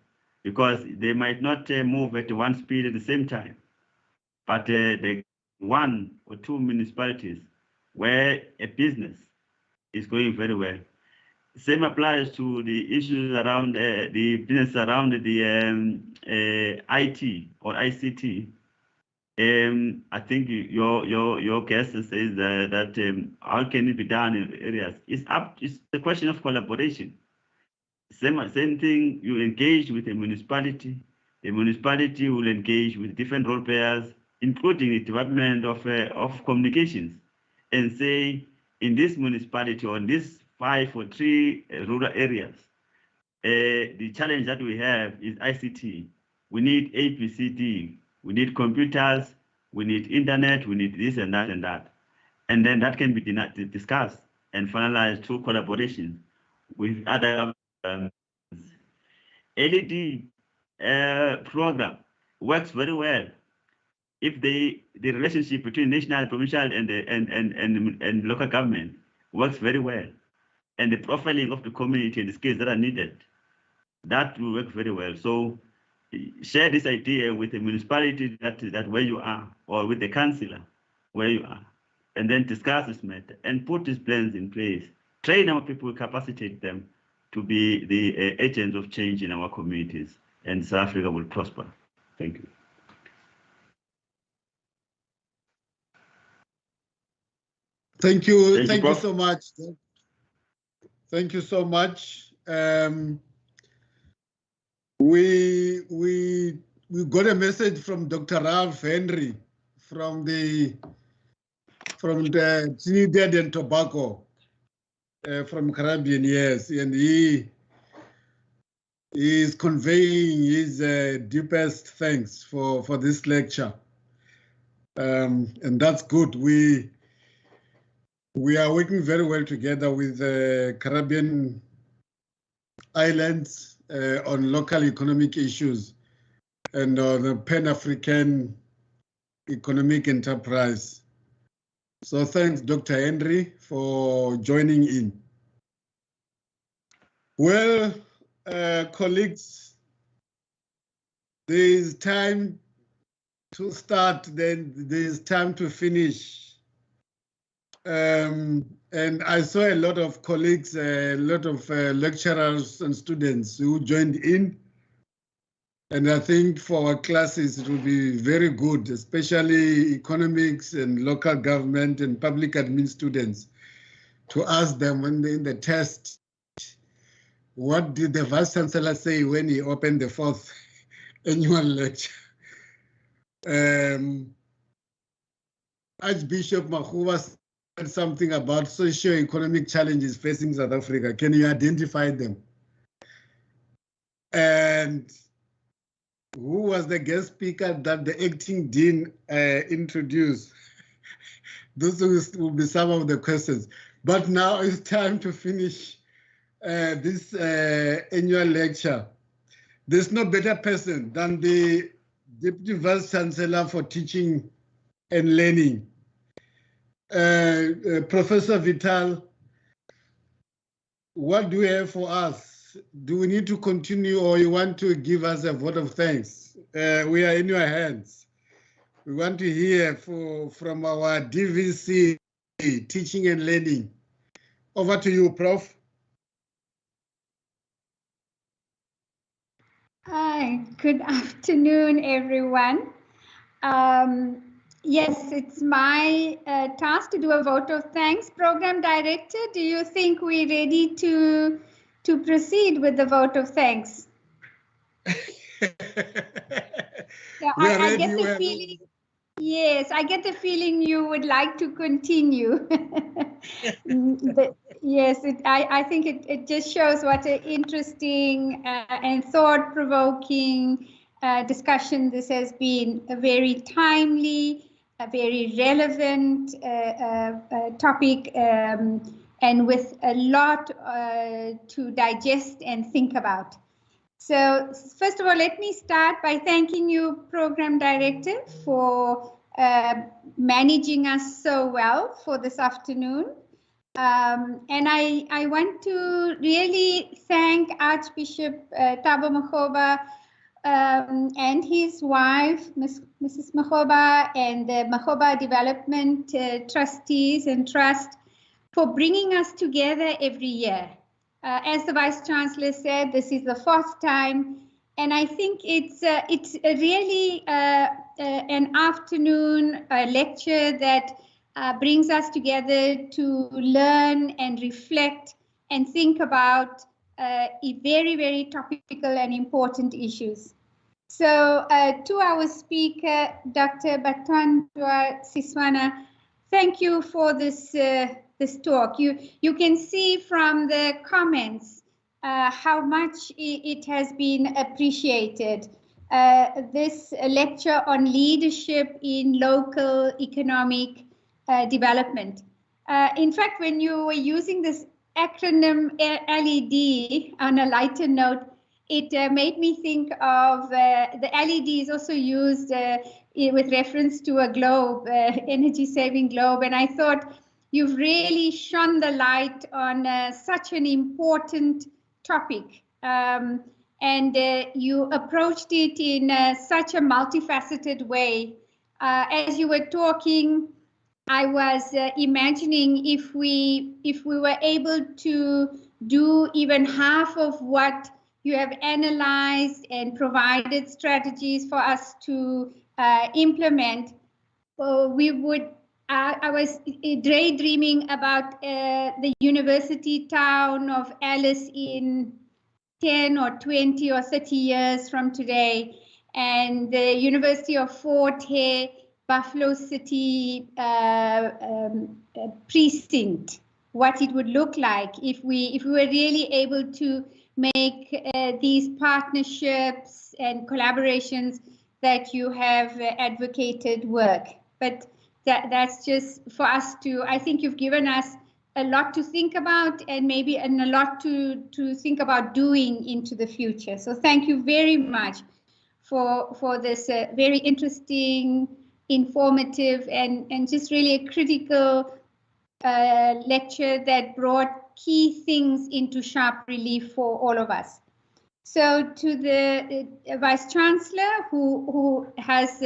because they might not move at one speed at the same time, but the one or two municipalities where a business is going very well. Same applies to the issues around the business around the IT or ICT. I think your guest says that how can it be done in areas? It's a question of collaboration. Same thing. You engage with a municipality. The municipality will engage with different role players, including the department of communications, and say in this municipality or in this 5 or 3 rural areas, the challenge that we have is ICT. We need ABCD. We need computers. We need internet. We need this and that and that, and then that can be discussed and finalized through collaboration with other LED program works very well if the relationship between national, provincial, and local government works very well, and the profiling of the community and the skills that are needed, that will work very well. So share this idea with the municipality that where you are, or with the councillor where you are, and then discuss this matter and put these plans in place. Train our people, capacitate them to be the agents of change in our communities, and South Africa will prosper. Thank you. Thank you. Thank you So much. Thank you so much. We got a message from Dr. Ralph Henry from the Trinidad and Tobago, from Caribbean, yes, and he is conveying his deepest thanks for this lecture, and that's good. We are working very well together with the Caribbean islands on local economic issues and the Pan-African economic enterprise. So thanks, Dr. Henry, for joining in. Well, colleagues, there is time to start, then there is time to finish. And I saw a lot of colleagues, a lot of lecturers and students who joined in. And I think for our classes, it will be very good, especially economics and local government and public admin students, to ask them when in the test, what did the Vice Chancellor say when he opened the 4th annual lecture? Archbishop Makgoba said something about socio-economic challenges facing South Africa. Can you identify them? And who was the guest speaker that the acting dean introduced? Those will be some of the questions. But now it's time to finish this annual lecture. There's no better person than the Deputy Vice Chancellor for Teaching and Learning, Professor Vital. What do you have for us? Do we need to continue, or you want to give us a vote of thanks? We are in your hands. We want to hear from our DVC, Teaching and Learning. Over to you, Prof. Hi, good afternoon, everyone. Yes, it's my task to do a vote of thanks. Program Director, do you think we're ready to proceed with the vote of thanks? Yeah, I get the feeling. Yes, I get the feeling you would like to continue. Yes, I think it just shows what an interesting and thought-provoking discussion this has been. A very timely, a very relevant topic, and with a lot to digest and think about. So first of all, let me start by thanking you, Program Director, for managing us so well for this afternoon. And I want to really thank Archbishop Thabo Makgoba and his wife, Mrs. Makgoba, and the Makgoba Development Trustees and Trust for bringing us together every year. As the Vice Chancellor said, this is the 4th time, and I think it's really an afternoon lecture that brings us together to learn and reflect and think about very, very topical and important issues. So to our speaker, Dr. Batandwa Siswana, thank you for this talk. You can see from the comments how much it has been appreciated. This lecture on leadership in local economic development. In fact, when you were using this acronym LED, on a lighter note, it made me think of the LED is also used with reference to a globe, energy-saving globe, and I thought you've really shone the light on such an important topic, and you approached it in such a multifaceted way. As you were talking, I was imagining if we were able to do even half of what you have analyzed and provided strategies for us to implement, we would. I was daydreaming about the university town of Alice in 10 or 20 or 30 years from today, and the University of Fort Hare, Buffalo City precinct, what it would look like if we were really able to make these partnerships and collaborations that you have advocated work. But that's just for us to, I think you've given us a lot to think about, and maybe a lot to think about doing into the future. So thank you very much for this very interesting, informative, and just really a critical lecture that brought key things into sharp relief for all of us. So to the Vice Chancellor, who has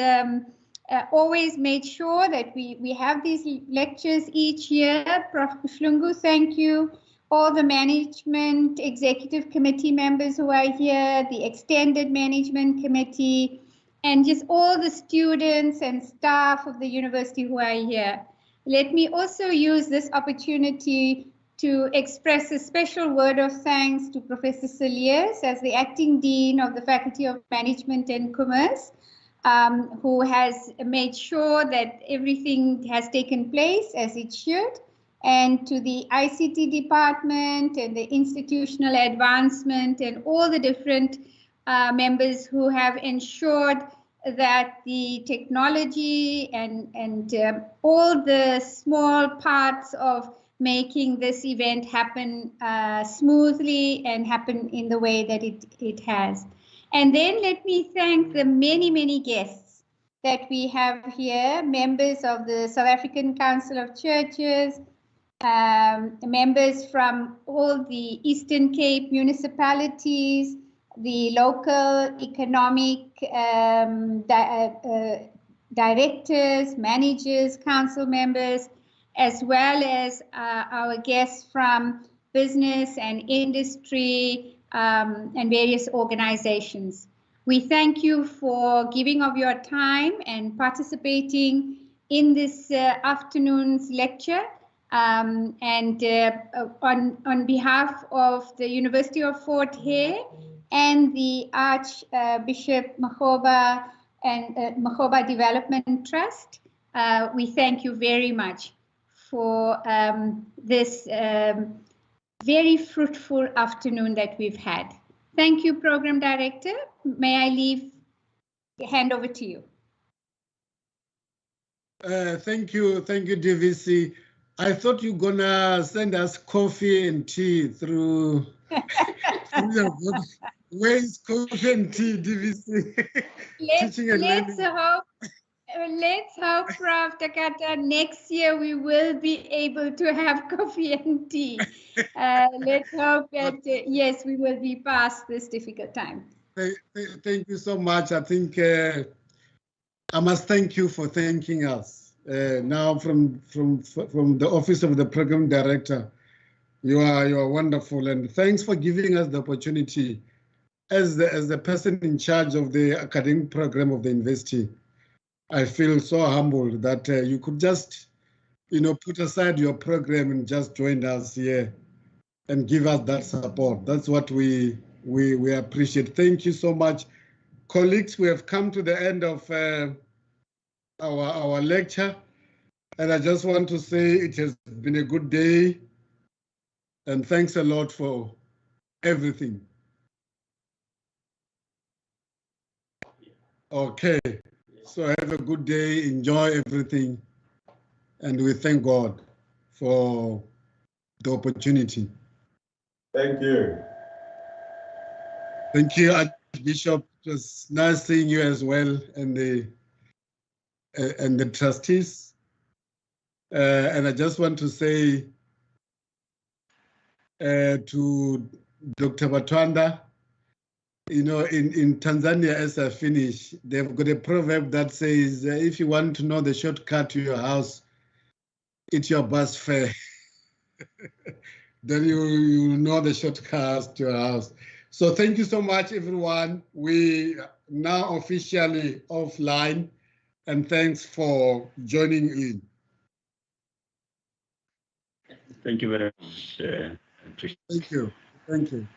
always made sure that we have these lectures each year, Prof. Shlungu, thank you. All the management, executive committee members who are here, the extended management committee, and just all the students and staff of the university who are here. Let me also use this opportunity to express a special word of thanks to Professor Cilliers as the Acting Dean of the Faculty of Management and Commerce, who has made sure that everything has taken place as it should, and to the ICT department and the institutional advancement and all the different members who have ensured that the technology and all the small parts of making this event happen smoothly and happen in the way that it has. And then let me thank the many, many guests that we have here, members of the South African Council of Churches, members from all the Eastern Cape municipalities, the local economic directors, managers, council members, as well as our guests from business and industry and various organizations. We thank you for giving of your time and participating in this afternoon's lecture. On behalf of the University of Fort Hare and the Archbishop Makgoba and Makgoba Development Trust, we thank you very much for this very fruitful afternoon that we've had. Thank you, Program Director. May I hand over to you. Thank you, DVC. I thought you were gonna send us coffee and tea through. Where is coffee and tea, DVC? Let's hope, Prof. Takata, next year we will be able to have coffee and tea. Let's hope that, yes, we will be past this difficult time. Thank you so much. I think I must thank you for thanking us. Now from the office of the program director, you are wonderful, and thanks for giving us the opportunity as the person in charge of the academic program of the university. I feel so humbled that you could just, put aside your program and just join us here and give us that support. That's what we appreciate. Thank you so much. Colleagues, we have come to the end of our lecture, and I just want to say it has been a good day, and thanks a lot for everything. Okay, so have a good day, enjoy everything, and we thank God for the opportunity. Thank you. Thank you, Archbishop. It was nice seeing you as well, and the trustees. And I just want to say to Dr. Batwanda, you know, in Tanzania, as I finish, they've got a proverb that says, if you want to know the shortcut to your house, eat your bus fare. Then you know the shortcut to your house. So thank you so much, everyone. We now officially offline, and thanks for joining in. Thank you very much. Thank you. Thank you.